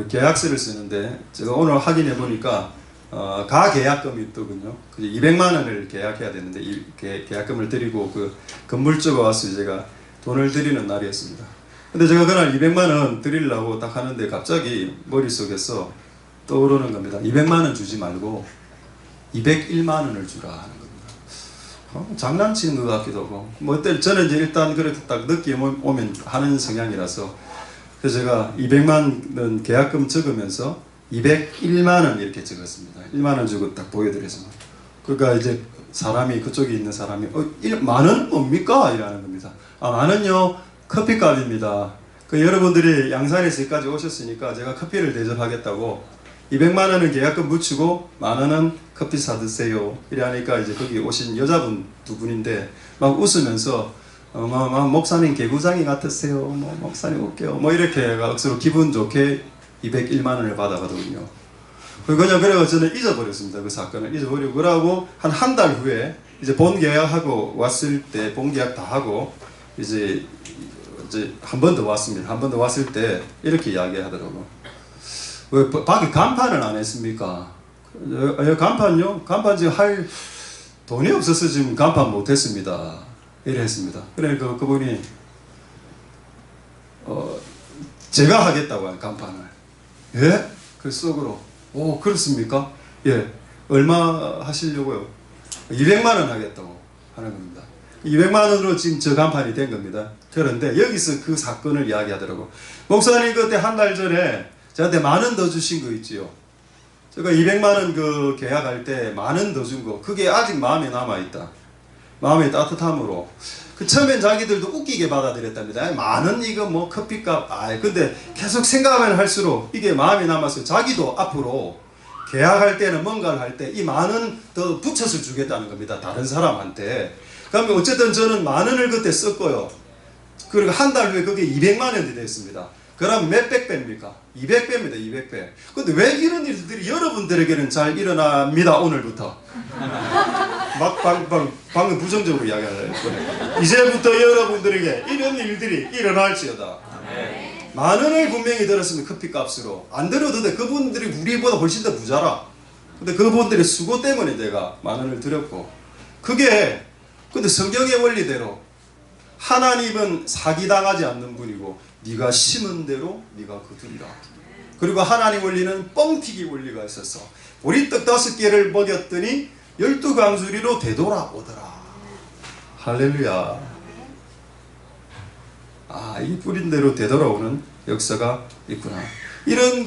[SPEAKER 4] 계약서를 쓰는데 제가 오늘 확인해 보니까 가계약금이 있더군요. 200만 원을 계약해야 되는데 이 계약금을 드리고 그 건물주가 와서 제가 돈을 드리는 날이었습니다. 근데 제가 그날 200만 원 드리려고 딱 하는데 갑자기 머릿속에서 떠오르는 겁니다. 200만 원 주지 말고 201만 원을 주라 하는 겁니다. 장난치는 것 같기도 하고 뭐 어때 저는 이제 일단 그렇게 딱 느끼 오면 하는 성향이라서 그래서 제가 200만 원 계약금 적으면서 201만 원 이렇게 적었습니다. 1만 원 주고 딱 보여드렸습니다. 그러니까 이제 사람이 그쪽에 있는 사람이 1만 원 뭡니까? 이라는 겁니다. 아, 만 원요? 커피값입니다. 그 여러분들이 양산에서 여기까지 오셨으니까 제가 커피를 대접하겠다고 200만 원은 계약금 묻히고 만 원은 커피 사드세요. 이래 하니까 이제 거기 오신 여자분 2분인데 막 웃으면서 목사님 개구장이 같으세요. 뭐 목사님 올게요. 뭐 이렇게 억수로 기분 좋게 201만 원을 받아가거든요. 그래서 저는 잊어버렸습니다. 그 사건을 잊어버리고 그러고 한 달 후에 이제 본 계약하고 왔을 때 본 계약 다 하고 이제 한 번 더 왔습니다. 한 번 더 왔을 때 이렇게 이야기하더라고. 왜 밖에 간판을 안 했습니까? 간판요? 간판 지금 할 돈이 없어서 지금 간판 못했습니다. 이래 했습니다. 그러니까 그분이 제가 하겠다고 한 간판을. 예? 그 속으로. 오, 그렇습니까? 예. 얼마 하시려고요? 200만 원 하겠다고 하는 겁니다. 200만 원으로 지금 저 간판이 된 겁니다. 그런데 여기서 그 사건을 이야기하더라고. 목사님 그때 한 달 전에 저한테 10,000원 더 주신 거 있지요. 제가 200만 원 그 계약할 때 10,000원 더 준 거, 그게 아직 마음에 남아있다. 마음의 따뜻함으로. 그 처음엔 자기들도 웃기게 받아들였답니다. 10,000원 이거 뭐 커피값. 근데 계속 생각하면 할수록 이게 마음에 남아서 자기도 앞으로 계약할 때는 뭔가를 할 때 이 10,000원 더 붙여서 주겠다는 겁니다. 다른 사람한테. 그러면 어쨌든 저는 10,000원을 그때 썼고요. 그리고 한 달 후에 그게 200만 원이 됐습니다. 그럼 몇백 배입니까? 200배입니다. 200배. 근데 왜 이런 일들이 여러분들에게는 잘 일어납니다. 오늘부터. 방금 부정적으로 이야기하려고. 이제부터 여러분들에게 이런 일들이 일어날지어다. 10,000원을 분명히 들었으면 커피값으로. 안 들어도 돼. 그분들이 우리보다 훨씬 더 부자라. 근데 그분들의 수고 때문에 내가 10,000원을 드렸고. 근데 성경의 원리대로 하나님은 사기당하지 않는 분이고 네가 심은 대로 네가 거두리라. 그리고 하나님 원리는 뻥튀기 원리가 있어서 보리떡 5개를 먹였더니 12강수리로 되돌아오더라. 할렐루야. 이 뿌린 대로 되돌아오는 역사가 있구나. 이런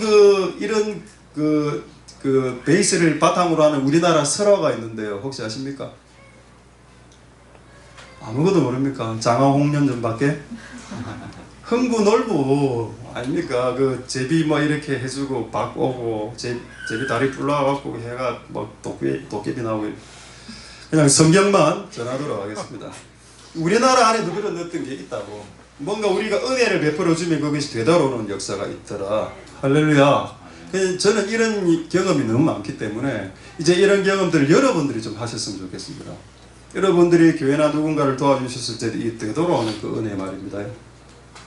[SPEAKER 4] 베이스를 바탕으로 하는 우리나라 설화가 있는데요. 혹시 아십니까? 아무것도 모릅니까? 장화홍련전밖에? 흥부놀부 아닙니까? 그 제비 뭐 이렇게 해주고 박 오고 제비 다리 불러갖고 해가 뭐 도깨비 나오고. 그냥 성경만 전하도록 하겠습니다. 우리나라 안에도 그런 어떤 게 있다고. 뭔가 우리가 은혜를 베풀어주면 그것이 되돌아오는 역사가 있더라. 할렐루야. 저는 이런 경험이 너무 많기 때문에 이제 이런 경험들을 여러분들이 좀 하셨으면 좋겠습니다. 여러분들이 교회나 누군가를 도와주셨을 때 이 되돌아오는 그 은혜 말입니다.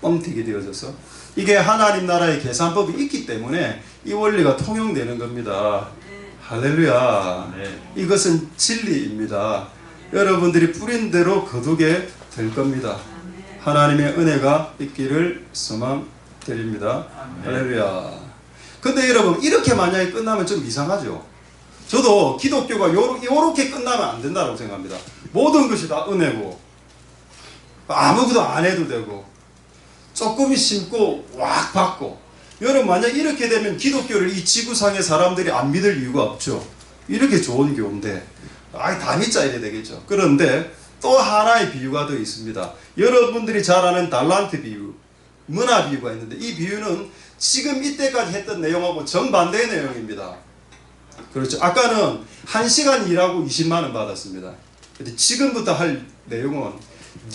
[SPEAKER 4] 뻥튀기 되어져서 이게 하나님 나라의 계산법이 있기 때문에 이 원리가 통용되는 겁니다. 할렐루야. 이것은 진리입니다. 여러분들이 뿌린 대로 거두게 될 겁니다. 하나님의 은혜가 있기를 소망드립니다. 할렐루야. 근데 여러분 이렇게 만약에 끝나면 좀 이상하죠. 저도 기독교가 요렇게 끝나면 안 된다고 생각합니다. 모든 것이 다 은혜고 아무것도 안 해도 되고 조금이 심고 왁 받고. 여러분 만약 이렇게 되면 기독교를 이 지구상의 사람들이 안 믿을 이유가 없죠. 이렇게 좋은 교인데 다 믿자 이래 되겠죠. 그런데 또 하나의 비유가 더 있습니다. 여러분들이 잘 아는 달란트 비유, 문화 비유가 있는데 이 비유는 지금 이때까지 했던 내용하고 정반대의 내용입니다. 그렇죠. 아까는 1시간 일하고 20만 원 받았습니다. 근데 지금부터 할 내용은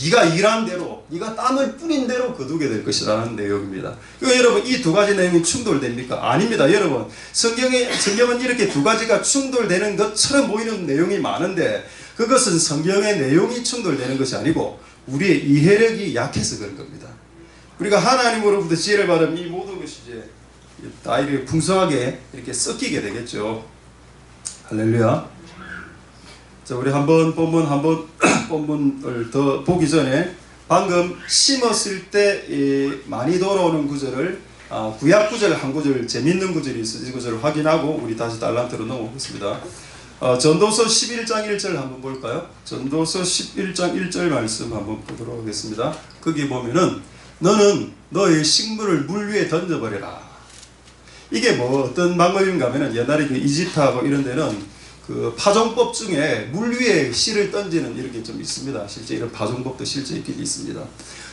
[SPEAKER 4] 네가 일한 대로, 네가 땀을 뿌린 대로 거두게 될 것이라는 내용입니다. 그러니까 여러분 이 두 가지 내용이 충돌됩니까? 아닙니다. 여러분 성경은 이렇게 두 가지가 충돌되는 것처럼 보이는 내용이 많은데 그것은 성경의 내용이 충돌되는 것이 아니고 우리의 이해력이 약해서 그런 겁니다. 우리가 하나님으로부터 지혜를 받으면 이 모든 것이 이제 다 이렇게 풍성하게 이렇게 섞이게 되겠죠. 할렐루야. 자, 우리 본문을 더 보기 전에 방금 심었을 때 많이 돌아오는 구절을 구약 구절 한 구절 재밌는 구절이 있어요. 이 구절을 확인하고 우리 다시 달란트로 넘어오겠습니다. 전도서 11장 1절 한번 볼까요? 전도서 11장 1절 말씀 한번 보도록 하겠습니다. 거기 보면은 너는 너의 식물을 물 위에 던져버려라. 이게 뭐 어떤 방법인가 하면은 옛날에 그 이집트하고 이런 데는 그 파종법 중에 물 위에 씨를 던지는 이런 게 좀 있습니다. 실제 이런 파종법도 실제 있긴 있습니다.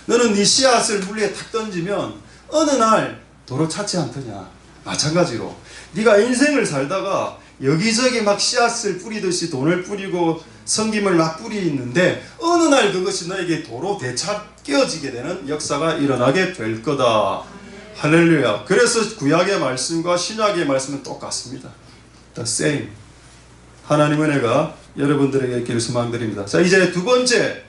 [SPEAKER 4] 너는 네 씨앗을 물 위에 탁 던지면 어느 날 도로 찾지 않더냐. 마찬가지로 네가 인생을 살다가 여기저기 막 씨앗을 뿌리듯이 돈을 뿌리고 섬김을 막 뿌리는데 어느 날 그것이 너에게 도로 되찾겨지게 되는 역사가 일어나게 될 거다. 할렐루야. 그래서 구약의 말씀과 신약의 말씀은 똑같습니다. The same. 하나님 은혜가 여러분들에게 있기를 소망드립니다. 자, 이제 두 번째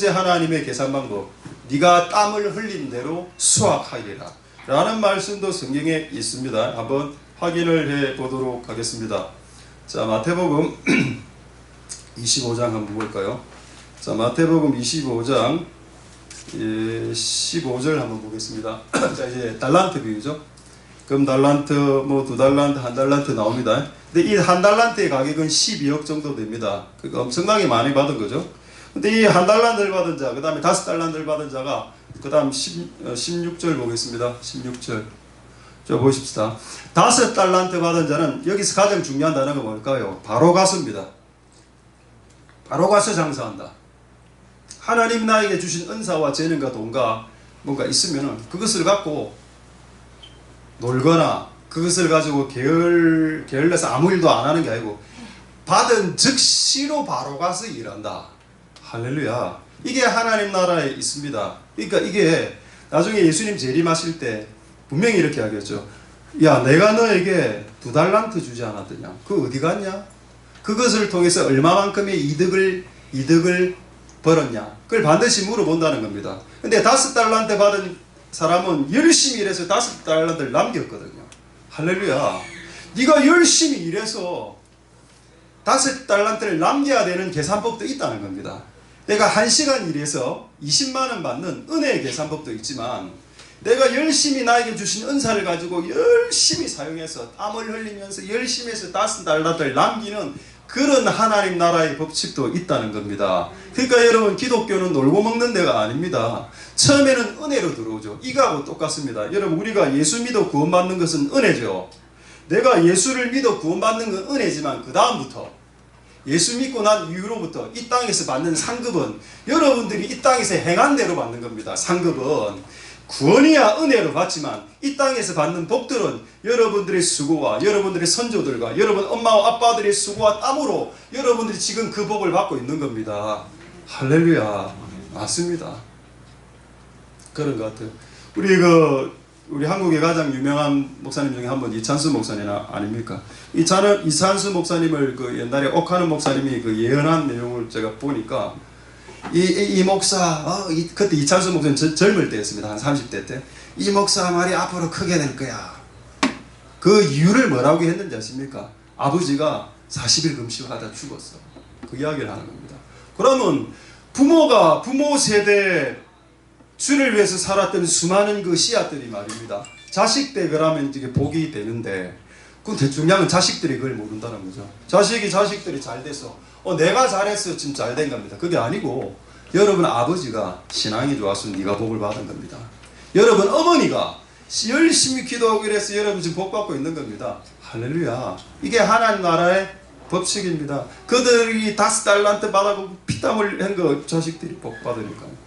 [SPEAKER 4] 하나님의 계산 방법. 네가 땀을 흘린 대로 수확하리라 라는 말씀도 성경에 있습니다. 한번 확인을 해 보도록 하겠습니다. 자, 마태복음 25장 한번 볼까요? 자, 마태복음 25장 15절 한번 보겠습니다. 자, 이제 달란트 비유죠. 그럼 달란트, 뭐 2달란트, 1달란트 나옵니다. 근데 이 1달란트의 가격은 12억 정도 됩니다. 그러니까 엄청나게 많이 받은 거죠. 근데 이 1달란트를 받은 자, 그 다음에 5달란트를 받은 자가, 그 다음 16절 보겠습니다. 16절. 자, 보십시다. 5달란트 받은 자는 여기서 가장 중요한 단어가 뭘까요? 바로 가서입니다. 바로 가서 장사한다. 하나님 나에게 주신 은사와 재능과 돈과 뭔가 있으면은 그것을 갖고 놀거나 그것을 가지고 게을러서 아무 일도 안 하는 게 아니고 받은 즉시로 바로 가서 일한다. 할렐루야. 이게 하나님 나라에 있습니다. 그러니까 이게 나중에 예수님 재림하실 때 분명히 이렇게 하겠죠. 야, 내가 너에게 2달란트 주지 않았더냐? 그거 어디 갔냐? 그것을 통해서 얼마만큼의 이득을 벌었냐? 그걸 반드시 물어본다는 겁니다. 근데 5달란트 받은 사람은 열심히 일해서 5달란트를 남겼거든요. 할렐루야. 네가 열심히 일해서 5달란트를 남겨야 되는 계산법도 있다는 겁니다. 내가 1시간 일해서 20만원 받는 은혜의 계산법도 있지만 내가 열심히 나에게 주신 은사를 가지고 열심히 사용해서 땀을 흘리면서 열심히 해서 5달란트를 남기는 그런 하나님 나라의 법칙도 있다는 겁니다. 그러니까 여러분, 기독교는 놀고 먹는 데가 아닙니다. 처음에는 은혜로 들어오죠. 이거하고 똑같습니다. 여러분, 우리가 예수 믿어 구원받는 것은 은혜죠. 내가 예수를 믿어 구원받는 건 은혜지만 그 다음부터 예수 믿고 난 이후로부터 이 땅에서 받는 상급은 여러분들이 이 땅에서 행한 대로 받는 겁니다. 상급은 구원이야 은혜로 받지만 이 땅에서 받는 복들은 여러분들의 수고와 여러분들의 선조들과 여러분 엄마와 아빠들의 수고와 땀으로 여러분들이 지금 그 복을 받고 있는 겁니다. 할렐루야. 맞습니다. 그런 것 같아요. 우리 한국의 가장 유명한 목사님 중에 한 분 이찬수 목사님 아닙니까? 이찬수 목사님을 그 옛날에 옥하는 목사님이 그 예언한 내용을 제가 보니까 이 목사, 그때 이찬수 목사님 젊을 때였습니다. 한 30대 때. 이 목사 말이 앞으로 크게 될 거야. 그 이유를 뭐라고 했는지 아십니까? 아버지가 40일 금식하다 죽었어. 그 이야기를 하는 겁니다. 그러면 부모 세대 주를 위해서 살았던 수많은 그 씨앗들이 말입니다. 자식들 그러면 이게 복이 되는데 그건 중요한 자식들이 그걸 모른다는 거죠. 자식들이 잘 돼서 내가 잘해서 지금 잘 된 겁니다. 그게 아니고 여러분 아버지가 신앙이 좋아서 네가 복을 받은 겁니다. 여러분 어머니가 열심히 기도하고 이래서 여러분 지금 복 받고 있는 겁니다. 할렐루야. 이게 하나님 나라의 법칙입니다. 그들이 5달란트 받아보고 피땀을 한 거 자식들이 복 받으니까요.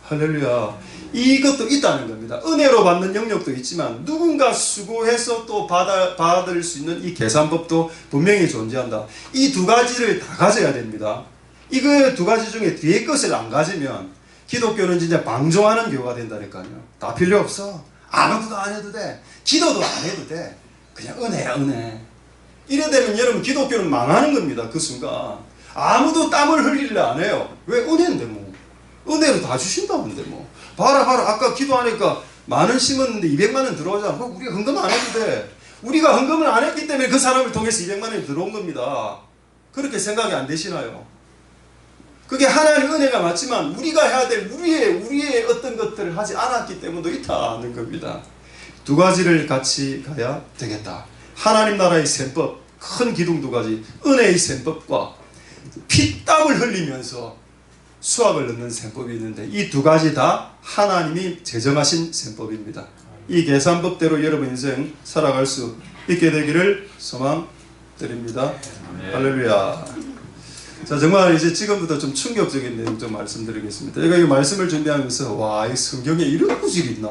[SPEAKER 4] 할렐루야. 이것도 있다는 겁니다. 은혜로 받는 영역도 있지만 누군가 수고해서 또 받을 수 있는 이 계산법도 분명히 존재한다. 이 두 가지를 다 가져야 됩니다. 이거 두 가지 중에 뒤에 것을 안 가지면 기독교는 진짜 방종하는 교가 된다니까요. 다 필요 없어. 아무것도 안 해도 돼. 기도도 안 해도 돼. 그냥 은혜야 은혜. 이래 되면 여러분 기독교는 망하는 겁니다. 그 순간 아무도 땀을 흘리려 안 해요. 왜? 은혜인데 뭐. 은혜로 다 주신다는데 뭐. 봐라 아까 기도하니까 만원 심었는데 200만원 들어오잖아. 우리가 헌금 안 해도 돼. 우리가 헌금을 안 했기 때문에 그 사람을 통해서 200만원이 들어온 겁니다. 그렇게 생각이 안 되시나요? 그게 하나님의 은혜가 맞지만 우리가 해야 될 우리의 어떤 것들을 하지 않았기 때문도 있다는 겁니다. 두 가지를 같이 가야 되겠다. 하나님 나라의 셈법, 큰 기둥 두 가지, 은혜의 셈법과 피땀을 흘리면서 수확을 넣는 셈법이 있는데 이 두 가지 다 하나님이 제정하신 셈법입니다. 이 계산법대로 여러분 인생 살아갈 수 있게 되기를 소망드립니다. 할렐루야. 자, 정말 이제 지금부터 좀 충격적인 내용 좀 말씀드리겠습니다. 제가 이 말씀을 준비하면서 와, 이 성경에 이런 구절이 있나?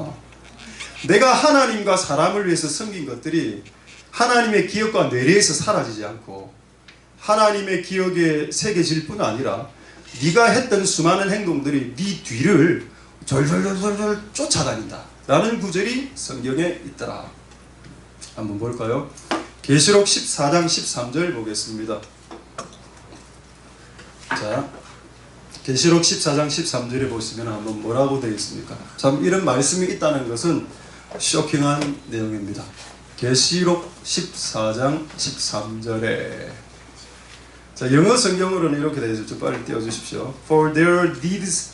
[SPEAKER 4] 내가 하나님과 사람을 위해서 섬긴 것들이 하나님의 기억과 뇌리에서 사라지지 않고 하나님의 기억에 새겨질 뿐 아니라 네가 했던 수많은 행동들이 네 뒤를 절절절절 쫓아다닌다 라는 구절이 성경에 있더라. 한번 볼까요? 계시록 14장 13절 보겠습니다. 자, 계시록 14장 13절에 보시면 한번 뭐라고 되어 있습니까? 참 이런 말씀이 있다는 것은 쇼킹한 내용입니다. 계시록 14장 13절에 자, 영어 성경으로는 이렇게 되어 있죠. 빨리 띄워주십시오. For their deeds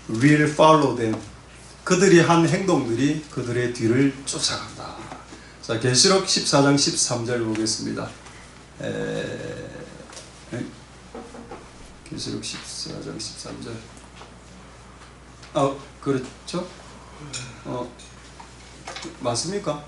[SPEAKER 4] will follow them. 그들이 한 행동들이 그들의 뒤를 쫓아간다. 자, 계시록 14장 13절 보겠습니다. 계시록 14장 13절. 그렇죠? 맞습니까?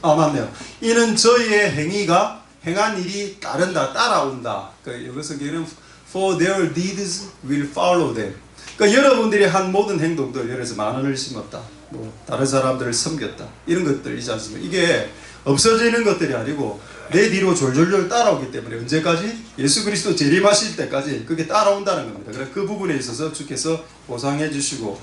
[SPEAKER 4] 맞네요. 이는 저희의 행위가 행한 일이 따라온다. 그러니까 여기 성경에는 For their deeds will follow them. 그러니까 여러분들이 한 모든 행동들, 예를 들어서 10,000원을 심었다, 뭐 다른 사람들을 섬겼다, 이런 것들이지 않습니까? 이게 없어지는 것들이 아니고 내 뒤로 졸졸졸 따라오기 때문에 언제까지? 예수 그리스도 재림하실 때까지 그게 따라온다는 겁니다. 그래서 그 부분에 있어서 주께서 보상해 주시고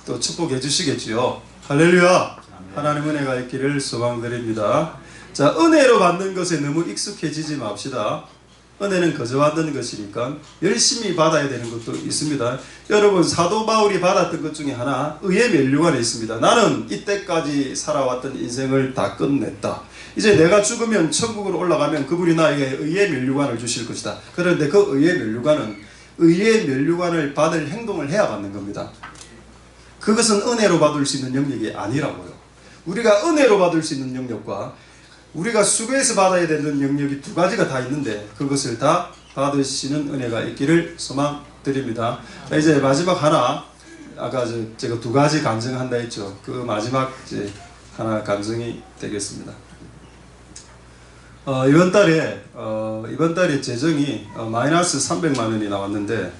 [SPEAKER 4] 또 축복해 주시겠지요. 할렐루야. 하나님 은혜가 있기를 소망드립니다. 자, 은혜로 받는 것에 너무 익숙해지지 맙시다. 은혜는 거저 받는 것이니까 열심히 받아야 되는 것도 있습니다. 여러분, 사도 바울이 받았던 것 중에 하나, 의의 면류관이 있습니다. 나는 이때까지 살아왔던 인생을 다 끝냈다. 이제 내가 죽으면 천국으로 올라가면 그분이 나에게 의의 면류관을 주실 것이다. 그런데 그 의의 면류관은 의의 면류관을 받을 행동을 해야 받는 겁니다. 그것은 은혜로 받을 수 있는 영역이 아니라고요. 우리가 은혜로 받을 수 있는 영역과 우리가 수고해서 받아야 되는 영역이 두 가지가 다 있는데 그것을 다 받으시는 은혜가 있기를 소망드립니다. 자, 이제 마지막 하나, 아까 제가 두 가지 간증한다 했죠. 그 마지막 이제 하나 간증이 되겠습니다. 이번 달에 재정이 마이너스 300만 원이 나왔는데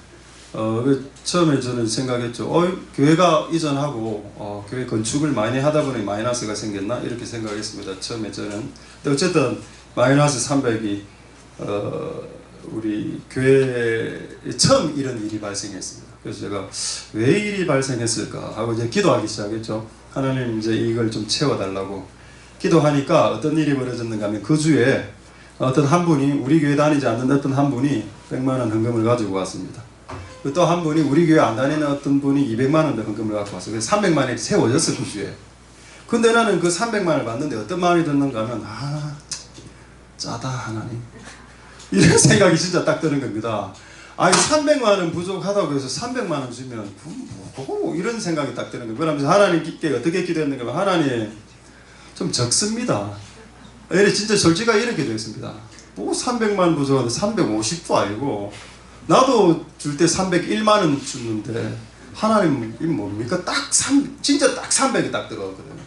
[SPEAKER 4] 처음에 저는 생각했죠. 교회가 이전하고 교회 건축을 많이 하다 보니 마이너스가 생겼나 이렇게 생각했습니다. 처음에 저는. 근데 어쨌든 마이너스 300이 우리 교회에 처음 이런 일이 발생했습니다. 그래서 제가 왜 일이 발생했을까 하고 이제 기도하기 시작했죠. 하나님, 이제 이걸 좀 채워달라고 기도하니까 어떤 일이 벌어졌는가 하면 그 주에 어떤 한 분이, 우리 교회 다니지 않는 어떤 한 분이 100만 원 헌금을 가지고 왔습니다. 또 한 분이, 우리 교회 안 다니는 어떤 분이 200만 원 헌금을 갖고 왔어요. 그래서 300만 원이 세워졌어, 그 주에. 근데 나는 그 300만 원을 받는데 어떤 마음이 드는가 하면, 짜다 하나님, 이런 생각이 진짜 딱 드는 겁니다. 아니 300만 원 부족하다고 해서 300만 원 주면 뭐 이런 생각이 딱 드는 거예요. 그러면서 하나님께 어떻게 기도했는가 하면, 하나님 좀 적습니다. 진짜 솔직하게 이렇게 되었습니다. 뭐 300만 원 부족한데 350도 아니고 나도 줄 때 301만 원 줬는데 하나님 이 뭡니까? 진짜 딱 300이 딱 들어왔거든요.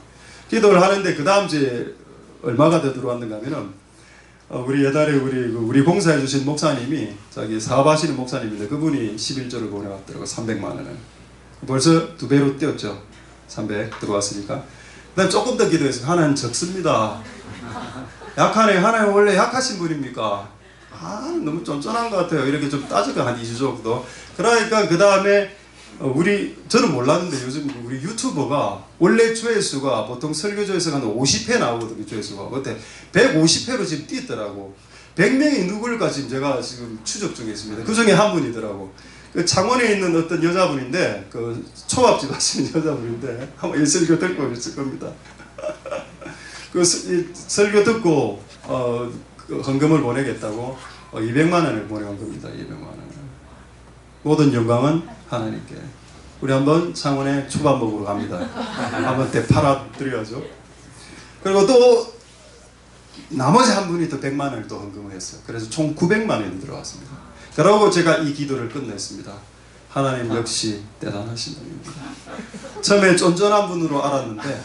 [SPEAKER 4] 기도를 하는데 그 다음 주에 얼마가 더 들어왔는가 하면은 우리 옛날에 우리 봉사해 주신 목사님이 자기 사업하시는 목사님인데 그분이 11조를 보내왔더라고. 300만 원을 벌써 2배로 뛰었죠. 300 들어왔으니까. 그 다음 조금 더 기도해서 하나님 적습니다. 약하네. 하나님 원래 약하신 분입니까? 너무 쫀쫀한 것 같아요. 이렇게 좀 따지고 한 2주 정도. 그러니까 그 다음에 저는 몰랐는데 요즘 우리 유튜버가 원래 조회수가 보통 설교 조회수가 한 50회 나오거든요. 조회수가 그때 150회로 지금 뛰었더라고. 100명이 누굴까 지금 제가 지금 추적 중에 있습니다. 그 중에 한 분이더라고. 그 창원에 있는 어떤 여자분인데, 그 초밥집 하시는 여자분인데 한번 이 설교 듣고 있을 겁니다. 그 설교 듣고 그 헌금을 보내겠다고 200만 원을 보내온 겁니다. 200만 원을. 모든 영광은 하나님께. 우리 한번 창원에 초밥 먹으러 갑니다. 한번 대파라 드려야죠. 그리고 또 나머지 한 분이 또 100만 원을 또 헌금을 했어요. 그래서 총 900만 원이 들어왔습니다. 그러고 제가 이 기도를 끝냈습니다. 하나님 역시 대단하신 분입니다. 처음에 쫀쫀한 분으로 알았는데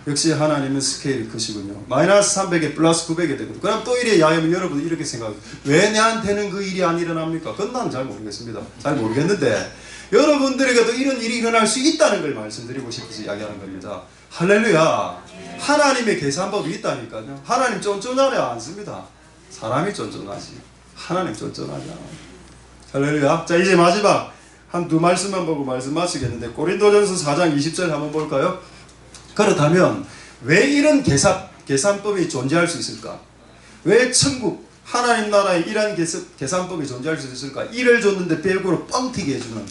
[SPEAKER 4] 역시 하나님은 스케일이 크시군요. 마이너스 300에 플러스 900이 되거든요. 그럼 또 이래 야하면 여러분 이렇게 생각해요. 왜 내한테는 그 일이 안 일어납니까? 그건 난 잘 모르겠습니다. 잘 모르겠는데 여러분들에게도 이런 일이 일어날 수 있다는 걸 말씀드리고 싶어서 이야기하는 겁니다. 할렐루야. 하나님의 계산법이 있다니까요. 하나님 쫀쫀하지 않습니다. 사람이 쫀쫀하지. 하나님 쫀쫀하지 않아요. 할렐루야. 자, 이제 마지막 한 두 말씀만 보고 말씀 마치겠는데, 고린도전서 4장 20절 한번 볼까요? 그렇다면 왜 이런 계산법이 존재할 수 있을까? 왜 천국, 하나님 나라에 이러한 계산법이 존재할 수 있을까? 1을 줬는데 100으로 뻥튀기 해주는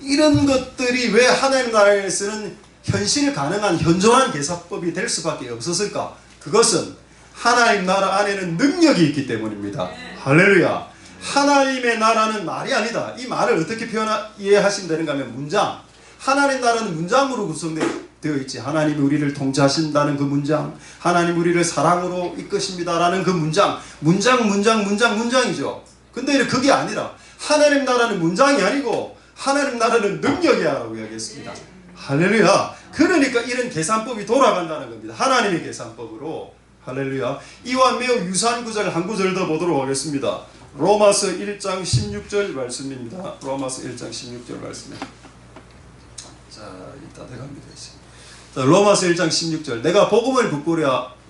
[SPEAKER 4] 이런 것들이 왜 하나님 나라에서는 현실 가능한 현존한 계산법이 될 수밖에 없었을까? 그것은 하나님 나라 안에는 능력이 있기 때문입니다. 할렐루야. 하나님의 나라는 말이 아니다. 이 말을 어떻게 이해하시면 되는가 하면 문장. 하나님 나라는 문장으로 구성되어 있지. 하나님이 우리를 통치하신다는 그 문장, 하나님 우리를 사랑으로 이끄십니다라는 그 문장이죠. 근데 그게 아니라 하나님 나라는 문장이 아니고 하나님 나라는 능력이야라고 이야기했습니다. 할렐루야. 그러니까 이런 계산법이 돌아간다는 겁니다. 하나님의 계산법으로. 할렐루야. 이와 매우 유사한 구절 한 구절 더 보도록 하겠습니다. 로마서 1장 16절 말씀입니다. 로마서 1장 16절 말씀입니다. 자, 이따 대갑니다. 자, 로마서 1장 16절. 내가 복음을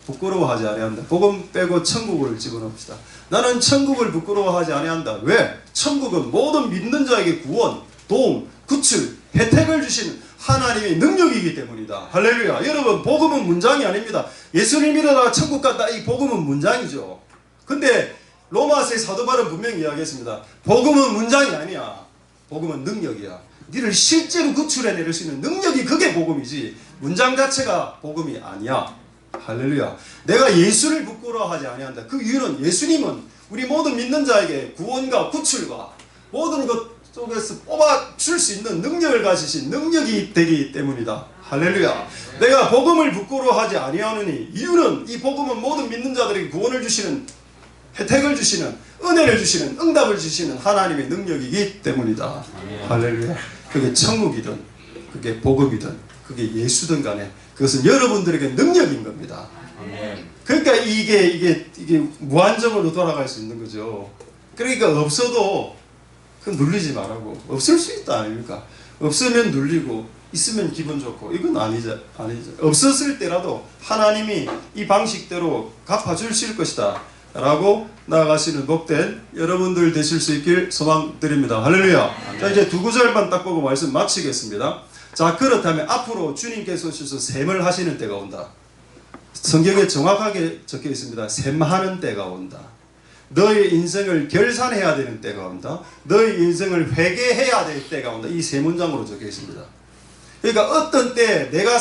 [SPEAKER 4] 부끄러워하지 아니한다. 복음 빼고 천국을 집어넣읍시다. 나는 천국을 부끄러워하지 아니한다. 왜? 천국은 모든 믿는 자에게 구원, 도움, 구출, 혜택을 주시는 하나님의 능력이기 때문이다. 할렐루야. 여러분, 복음은 문장이 아닙니다. 예수를 믿어라 천국 간다. 이 복음은 문장이죠. 근데 로마서의 사도 바울은 분명히 이야기했습니다. 복음은 문장이 아니야. 복음은 능력이야. 니를 실제로 구출해낼 수 있는 능력이 그게 복음이지 문장 자체가 복음이 아니야. 할렐루야. 내가 예수를 부끄러워하지 아니한다. 그 이유는 예수님은 우리 모든 믿는 자에게 구원과 구출과 모든 것 속에서 뽑아줄 수 있는 능력을 가지신 능력이 되기 때문이다. 할렐루야. 내가 복음을 부끄러워하지 아니하느니 이유는 이 복음은 모든 믿는 자들에게 구원을 주시는, 혜택을 주시는, 은혜를 주시는, 응답을 주시는 하나님의 능력이기 때문이다. 할렐루야. 그게 천국이든 그게 복음이든 그게 예수든 간에 그것은 여러분들에게 능력인 겁니다. 그러니까 이게 무한정으로 돌아갈 수 있는 거죠. 그러니까 없어도 그 눌리지 말라고. 없을 수 있다 아닙니까? 없으면 눌리고 있으면 기분 좋고 이건 아니죠. 없었을 때라도 하나님이 이 방식대로 갚아주실 것이다 라고 나아가시는 복된 여러분들 되실 수 있길 소망드립니다. 할렐루야. 자, 이제 두 구절만 딱 보고 말씀 마치겠습니다. 자, 그렇다면 앞으로 주님께서 오셔서 셈을 하시는 때가 온다. 성경에 정확하게 적혀 있습니다. 셈하는 때가 온다. 너의 인생을 결산해야 되는 때가 온다. 너의 인생을 회개해야 될 때가 온다. 이 세 문장으로 적혀 있습니다. 그러니까 어떤 때 내가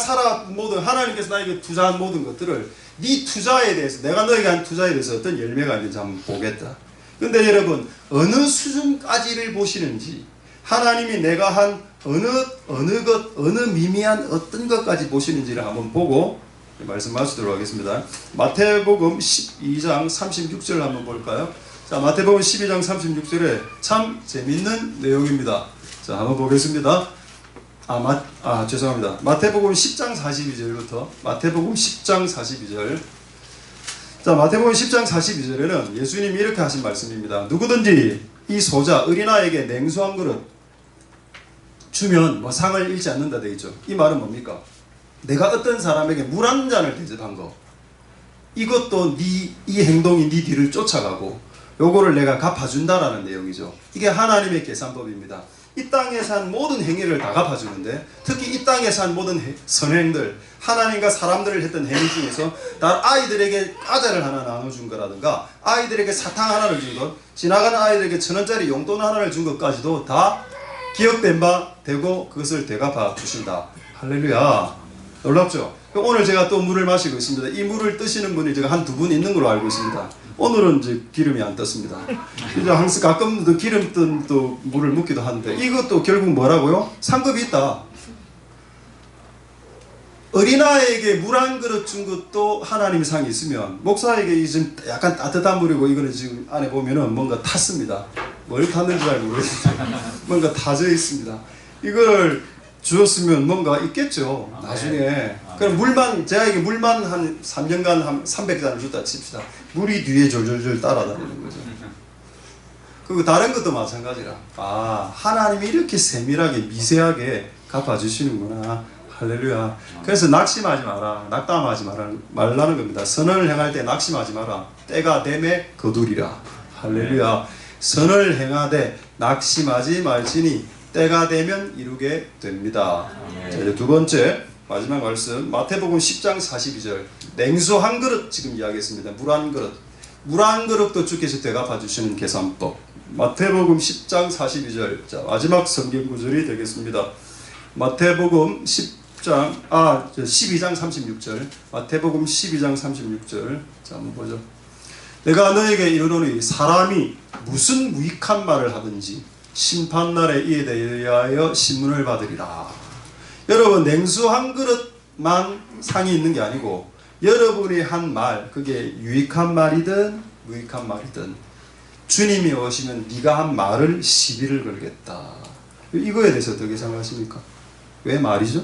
[SPEAKER 4] 모든 하나님께서 나에게 투자한 모든 것들을 네 투자에 대해서, 내가 너에게 한 투자에 대해서 어떤 열매가 있는지 한번 보겠다. 근데 여러분, 어느 수준까지를 보시는지, 하나님이 내가 한 어느 미미한 어떤 것까지 보시는지를 한번 보고 말씀 마치도록 하겠습니다. 마태복음 12장 36절 한번 볼까요? 자, 마태복음 12장 36절에 참 재밌는 내용입니다. 자, 한번 보겠습니다. 죄송합니다. 마태복음 10장 42절부터 마태복음 10장 42절. 자, 마태복음 10장 42절에는 예수님이 이렇게 하신 말씀입니다. 누구든지 이 소자 어린아이에게 냉수 한 그릇 주면 상을 잃지 않는다 되어 있죠. 이 말은 뭡니까? 내가 어떤 사람에게 물 한 잔을 대접한 거, 이것도 이 행동이 네 뒤를 쫓아가고 요거를 내가 갚아준다라는 내용이죠. 이게 하나님의 계산법입니다. 이 땅에서 한 모든 행위를 다 갚아주는데, 특히 이 땅에서 한 모든 선행들, 하나님과 사람들을 했던 행위 중에서 아이들에게 과자를 하나 나눠준 거라든가, 아이들에게 사탕 하나를 준 것, 지나가는 아이들에게 1,000원짜리 용돈 하나를 준 것까지도 다 기억된 바 되고 그것을 되갚아 주신다. 할렐루야. 놀랍죠? 오늘 제가 또 물을 마시고 있습니다. 이 물을 뜨시는 분이 제가 한 두 분 있는 걸로 알고 있습니다. 오늘은 이제 기름이 안 떴습니다. 이제 항상 가끔 또 기름 뜬 또 물을 묻기도 하는데, 이것도 결국 뭐라고요? 상급이 있다. 어린아이에게 물 한 그릇 준 것도 하나님 상이 있으면, 목사에게 지금 약간 따뜻한 물이고 이거는 지금 안에 보면은 뭔가 탔습니다. 뭘 탔는지 잘 모르겠는데 뭔가 타져 있습니다. 이걸 주었으면 뭔가 있겠죠, 나중에. 그럼 제가 물만 한 3년간 한 300잔을 줬다 칩시다. 물이 뒤에 졸졸졸 따라다니는 거죠. 그리고 다른 것도 마찬가지라. 하나님이 이렇게 세밀하게 미세하게 갚아주시는구나. 할렐루야. 그래서 낙심하지 마라, 낙담하지 말라는 겁니다. 선을 행할 때 낙심하지 마라. 때가 되매 거두리라. 할렐루야. 선을 행하되 낙심하지 말지니 때가 되면 이루게 됩니다. 자, 이제 두 번째 마지막 말씀 마태복음 10장 42절. 냉수 한 그릇 지금 이야기했습니다. 물 한 그릇. 물 한 그릇도 주께서 대갚아 주시는 계산법. 마태복음 10장 42절. 자, 마지막 성경 구절이 되겠습니다. 마태복음 12장 36절. 마태복음 12장 36절. 자, 한번 보죠. 내가 너에게 이르노니 사람이 무슨 무익한 말을 하든지 심판날에 이에 대하여 신문을 받으리라. 여러분, 냉수 한 그릇만 상이 있는 게 아니고 여러분이 한 말, 그게 유익한 말이든 무익한 말이든 주님이 오시면 네가 한 말을 시비를 걸겠다. 이거에 대해서 어떻게 생각하십니까? 왜 말이죠?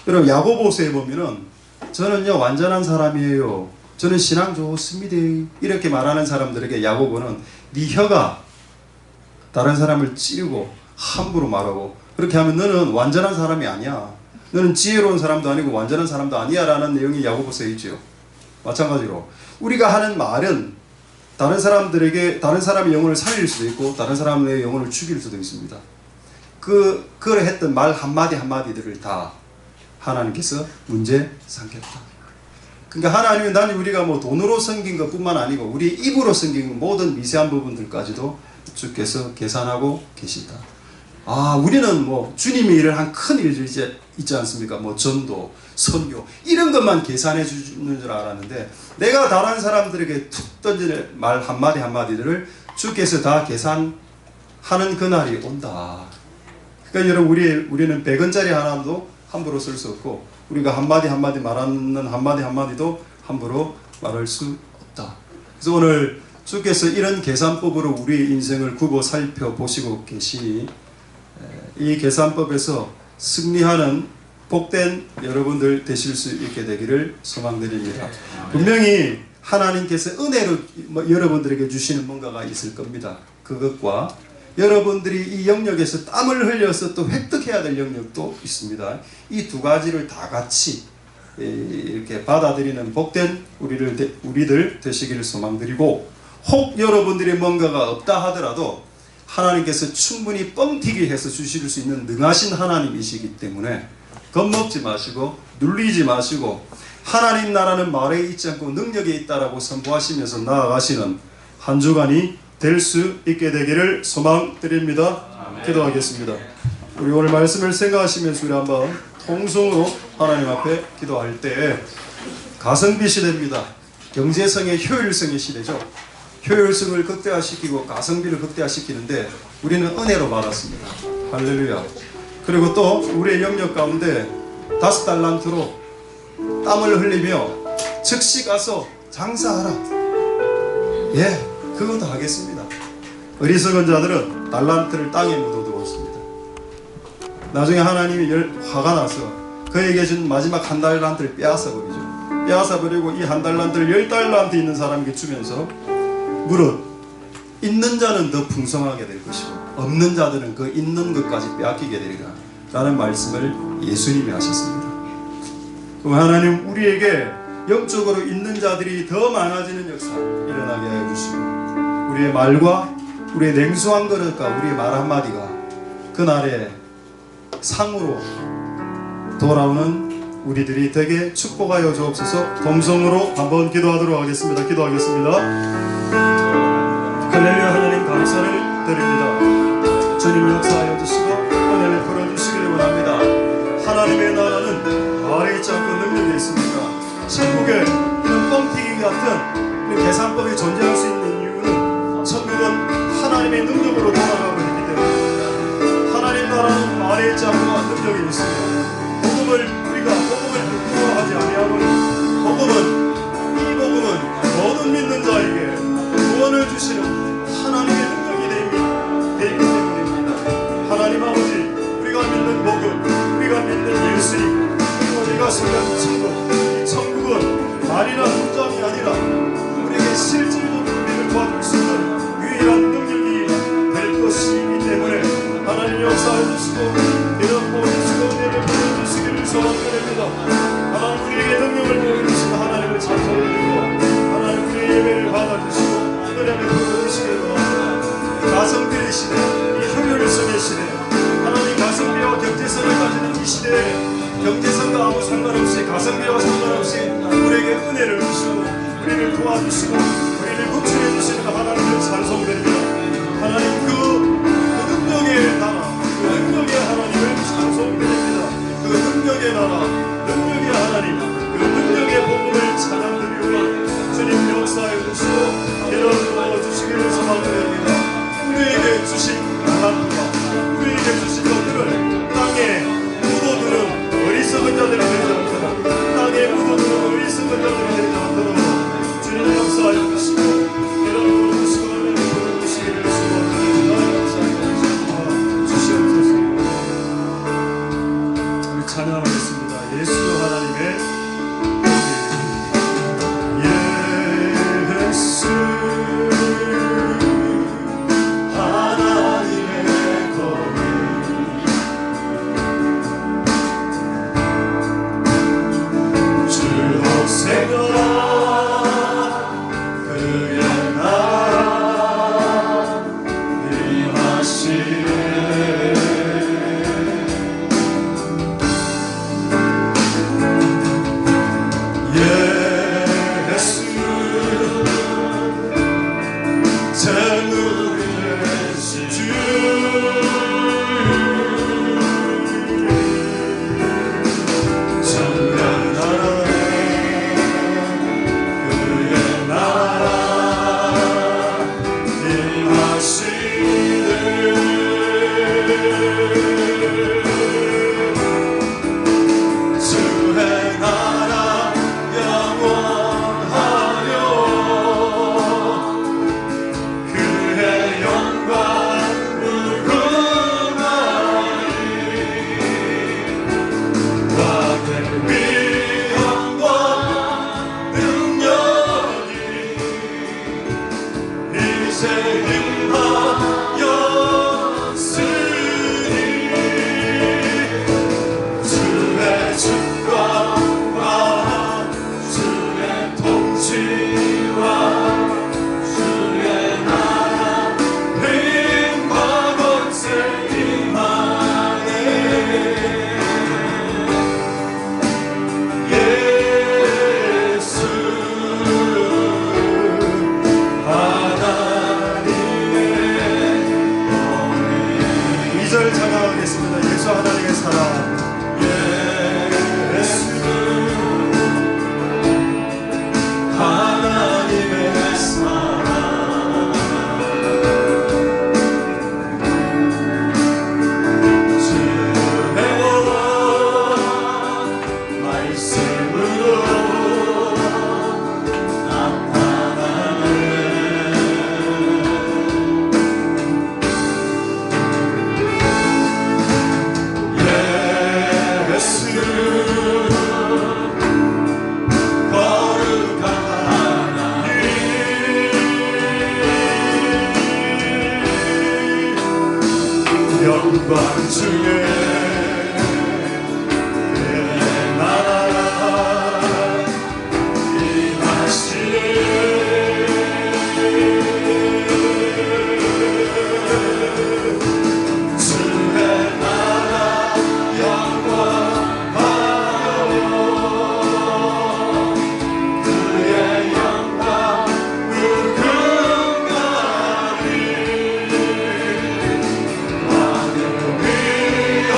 [SPEAKER 4] 여러분, 야고보서에 보면은 저는요 완전한 사람이에요, 저는 신앙 좋습니다, 이렇게 말하는 사람들에게 야고보는 네 혀가 다른 사람을 찌르고 함부로 말하고 그렇게 하면 너는 완전한 사람이 아니야, 너는 지혜로운 사람도 아니고 완전한 사람도 아니야 라는 내용이 야고보서에 있죠. 마찬가지로 우리가 하는 말은 다른 사람들에게 다른 사람의 영혼을 살릴 수도 있고 다른 사람의 영혼을 죽일 수도 있습니다. 그걸 했던 말 한마디 한마디들을 다 하나님께서 문제 삼겠다. 그러니까 하나님은 단지 우리가 뭐 돈으로 섬긴 것뿐만 아니고 우리 입으로 섬긴 모든 미세한 부분들까지도 주께서 계산하고 계신다. 우리는 뭐 주님이 일을 한 큰 일들이 있지 않습니까? 뭐 전도, 선교 이런 것만 계산해 주는 줄 알았는데 내가 다른 사람들에게 툭 던지는 말 한마디 한마디들을 주께서 다 계산하는 그날이 온다. 그러니까 여러분, 우리는 100원짜리 하나도 함부로 쓸 수 없고 우리가 한마디 한마디 말하는 한마디 한마디도 함부로 말할 수 없다. 그래서 오늘 주께서 이런 계산법으로 우리의 인생을 굽어 살펴보시고 계시니 이 계산법에서 승리하는 복된 여러분들 되실 수 있게 되기를 소망드립니다. 분명히 하나님께서 은혜로 여러분들에게 주시는 뭔가가 있을 겁니다. 그것과 여러분들이 이 영역에서 땀을 흘려서 또 획득해야 될 영역도 있습니다. 이 두 가지를 다 같이 이렇게 받아들이는 복된 우리들 되시기를 소망드리고, 혹 여러분들이 뭔가가 없다 하더라도 하나님께서 충분히 뻥튀기 해서 주실 수 있는 능하신 하나님이시기 때문에 겁먹지 마시고 눌리지 마시고 하나님 나라는 말에 있지 않고 능력에 있다라고 선포하시면서 나아가시는 한 주간이 될 수 있게 되기를 소망드립니다. 기도하겠습니다. 우리 오늘 말씀을 생각하시면서 우리 한번 통성으로 하나님 앞에 기도할 때 가성비 시대입니다. 경제성의 효율성의 시대죠. 효율성을 극대화시키고 가성비를 극대화시키는데 우리는 은혜로 받았습니다. 할렐루야. 그리고 또 우리의 영역 가운데 5달란트로 땀을 흘리며 즉시 가서 장사하라. 그것도 하겠습니다. 어리석은 자들은 달란트를 땅에 묻어두었습니다. 나중에 하나님이 화가 나서 그에게 준 마지막 한 달란트를 빼앗아버리죠. 빼앗아버리고 이 한 달란트를 10달란트 있는 사람에게 주면서 무릇 있는 자는 더 풍성하게 될 것이고 없는 자들은 그 있는 것까지 빼앗기게 되리라 라는 말씀을 예수님이 하셨습니다. 그럼 하나님 우리에게 영적으로 있는 자들이 더 많아지는 역사 일어나게 하여 주시고 우리의 말과 우리의 냉수한 그릇과 우리의 말 한마디가 그날의 상으로 돌아오는 우리들이 되게 축복하여 주옵소서. 동성으로 한번 기도하도록 하겠습니다. 기도하겠습니다. 할렐루야. 하나님 감사를 드립니다. 주님 역사하여 주시고 은혜를 풀어주시기를 원합니다. 하나님의 나라는 말에 있지 않고 능력에 있습니다. 천국에 이런 뻥튀기 같은 계산법이 존재할 수 있는 이유는 천국은 하나님의 능력으로 돌아가고 있기 때문입니다. 하나님 나라는 말에 있지 않고 능력이 있습니다. 복음을 부끄러워하지 아니하노니 이 복음은 모든 믿는 자에게 구원을 주시는 하나님의 능력이 되기 때문입니다. 하나님 아버지, 우리가 믿는 복음, 우리가 믿는 예수님, 그리고 우리가 속한 천국, 이 천국은 말이나 문장이 아니라 우리에게 실질적으로 우리를 도와줄 수 있는 유일한 능력이 될 것이기 때문에 하나님 역사해 주시고 이런 보여주시고 은혜를 보여주시기를 찬송됩니다. 하나님 우리에게 능력을 보여주시고 하나님을 찬송드리고 하나님 우리의 예배를 받아주시고 은혜를 베풀어주시길 바랍니다. 가성비의 시대, 이 효율성의 시대, 하나님 가성비와 경제성을 가지는 이 시대에 경제성과 아무 상관없이 가성비와 상관없이 우리에게 은혜를 주시고 우리를 도와주시고 우리를 구출해 주시는 하나님을 찬송드립니다. 하나님 그 능력의 나라, 그 능력의 하나님을 찬송드립니다. 그 능력의 나라, 능력의 하나님, 그 능력의 복음을 찬양드리오니 주님 역사해 주시고 깨달아 주시기를 소망드립니다. 우리에게 주신 하나님과 우리에게 주신 것들을 땅에 묻어두는 어리석은 자들이 되지 않도록, 땅에 묻어두는 어리석은 자들이 되지 않도록 주님 역사해 주시고 깨달아 주시고 은혜를 보여주시기를 소망드립니다. 역사해 주시옵소서. 우리 찬양하겠습니다. 예수 하나님의 영광 중에
[SPEAKER 5] 하늘 위에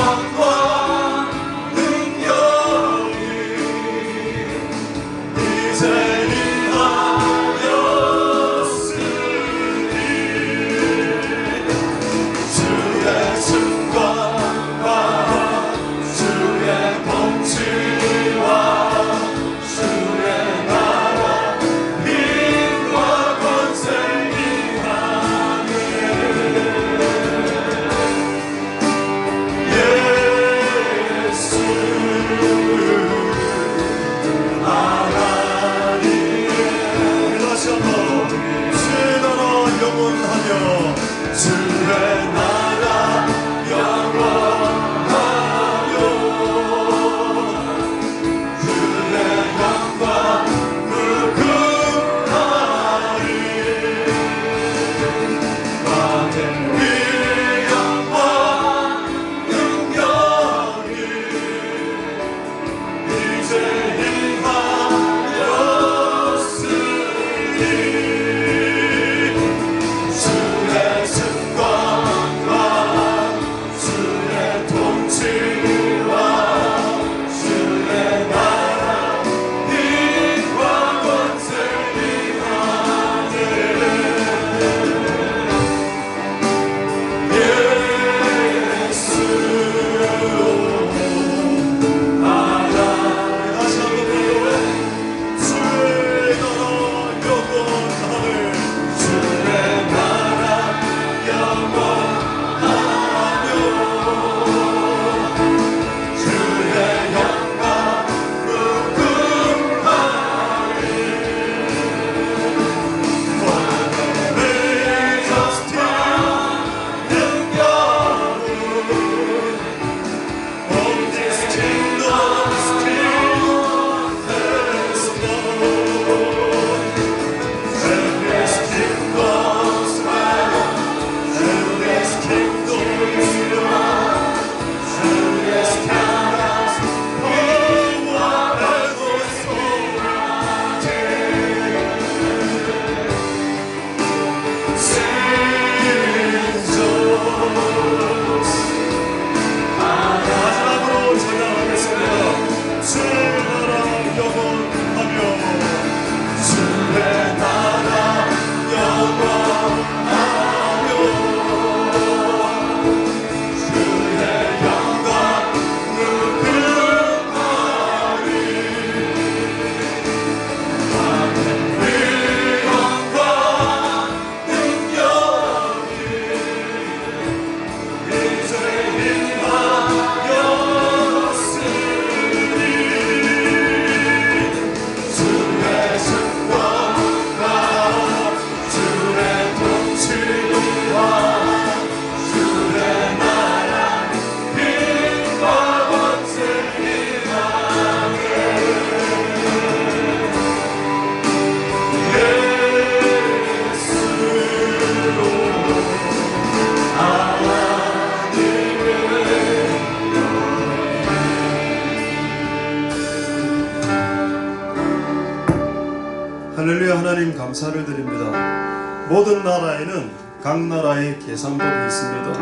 [SPEAKER 4] 감사를 드립니다. 모든 나라에는 각 나라의 계산법이 있습니다.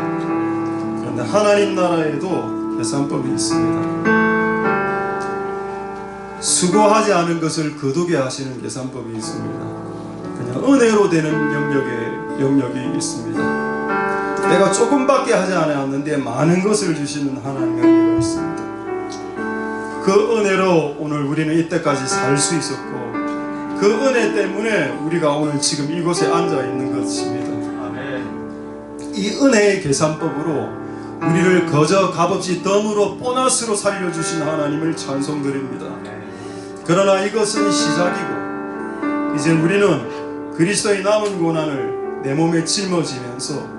[SPEAKER 4] 그런데 하나님 나라에도 계산법이 있습니다. 수고하지 않은 것을 거두게 하시는 계산법이 있습니다. 그냥 은혜로 되는 영역이 있습니다. 내가 조금밖에 하지 않았는데 많은 것을 주시는 하나님의 은혜가 있습니다. 그 은혜로 오늘 우리는 이때까지 살 수 있었고, 그 은혜 때문에 우리가 오늘 지금 이곳에 앉아 있는 것입니다. 이 은혜의 계산법으로 우리를 거저 값없이 덤으로 보너스로 살려주신 하나님을 찬송드립니다. 그러나 이것은 시작이고, 이제 우리는 그리스도의 남은 고난을 내 몸에 짊어지면서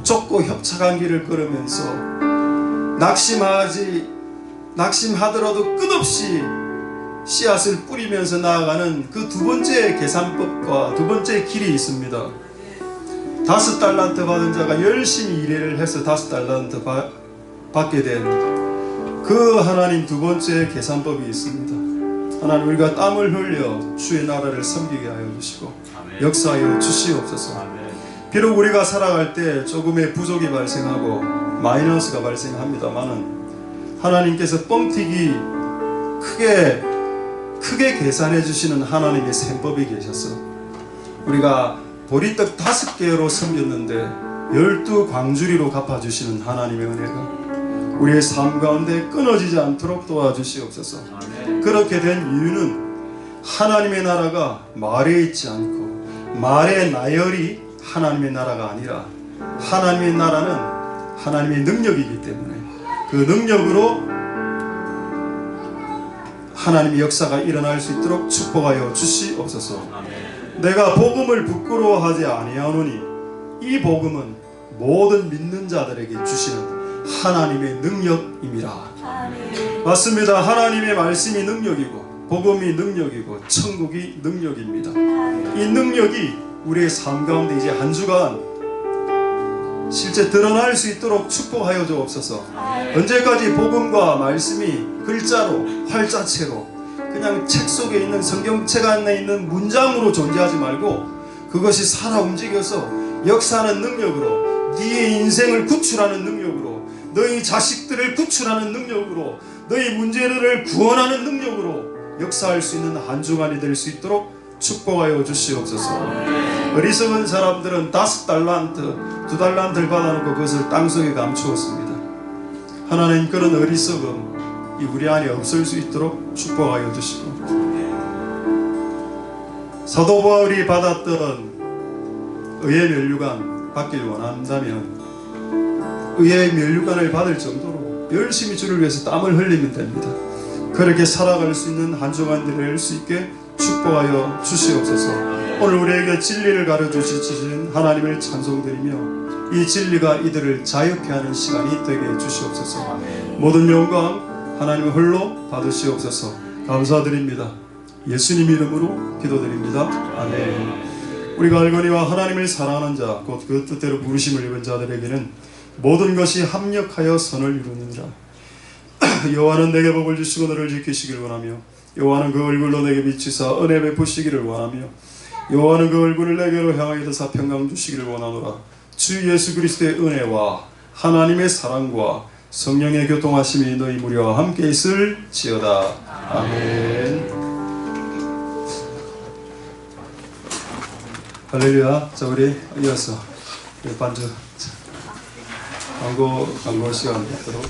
[SPEAKER 4] 좁고 협착한 길을 걸으면서 낙심하더라도 끝없이 씨앗을 뿌리면서 나아가는 그 두 번째 계산법과 두 번째 길이 있습니다. 5달란트 받은 자가 열심히 일을 해서 5달란트 받게 된 그 하나님 두 번째 계산법이 있습니다. 하나님, 우리가 땀을 흘려 주의 나라를 섬기게 하여 주시고 역사하여 주시옵소서. 비록 우리가 살아갈 때 조금의 부족이 발생하고 마이너스가 발생합니다마는 하나님께서 뻥튀기 크게 계산해 주시는 하나님의 셈법이 계셔서 우리가 보리떡 5개로 섬겼는데 12광주리로 갚아주시는 하나님의 은혜가 우리의 삶 가운데 끊어지지 않도록 도와주시옵소서. 그렇게 된 이유는 하나님의 나라가 말에 있지 않고 말의 나열이 하나님의 나라가 아니라 하나님의 나라는 하나님의 능력이기 때문에 그 능력으로 하나님의 역사가 일어날 수 있도록 축복하여 주시옵소서. 내가 복음을 부끄러워하지 아니하노니 이 복음은 모든 믿는 자들에게 주시는 하나님의 능력입니다. 맞습니다. 하나님의 말씀이 능력이고 복음이 능력이고 천국이 능력입니다. 이 능력이 우리의 삶 가운데 이제 한 주간 실제 드러날 수 있도록 축복하여 주옵소서. 언제까지 복음과 말씀이 글자로 활자체로 그냥 책 속에 있는 성경책 안에 있는 문장으로 존재하지 말고 그것이 살아 움직여서 역사하는 능력으로 네의 인생을 구출하는 능력으로 너희 자식들을 구출하는 능력으로 너희 문제를 구원하는 능력으로 역사할 수 있는 한 주간이 될 수 있도록 축복하여 주시옵소서. 어리석은 사람들은 5달란트, 2달란트를 받아놓고 그것을 땅속에 감추었습니다. 하나님, 그런 어리석음이 우리 안에 없을 수 있도록 축복하여 주시고, 사도 바울이 받았던 의의 면류관 받길 원한다면 의의 면류관을 받을 정도로 열심히 주를 위해서 땀을 흘리면 됩니다. 그렇게 살아갈 수 있는 한 주간 될 수 있게 축복하여 주시옵소서. 오늘 우리에게 진리를 가르쳐주신 하나님을 찬송드리며 이 진리가 이들을 자유케 하는 시간이 되게 해주시옵소서. 모든 영광 하나님 홀로 받으시옵소서. 감사드립니다. 예수님 이름으로 기도드립니다. 아멘. 우리가 알거니와 하나님을 사랑하는 자 곧 그 뜻대로 부르심을 입은 자들에게는 모든 것이 합력하여 선을 이루느니라. 여호와는 내게 복을 주시고 너를 지키시기를 원하며 여호와는 그 얼굴로 내게 비치사 은혜 베푸시기를 원하며 여호와는 그 얼굴을 내게로 향하여 드사 평강 주시기를 원하노라. 주 예수 그리스도의 은혜와 하나님의 사랑과 성령의 교통하심이 너희 무리와 함께 있을지어다. 아멘. 할렐루야. 자, 우리 이어서 반주 광고 시간 갖도록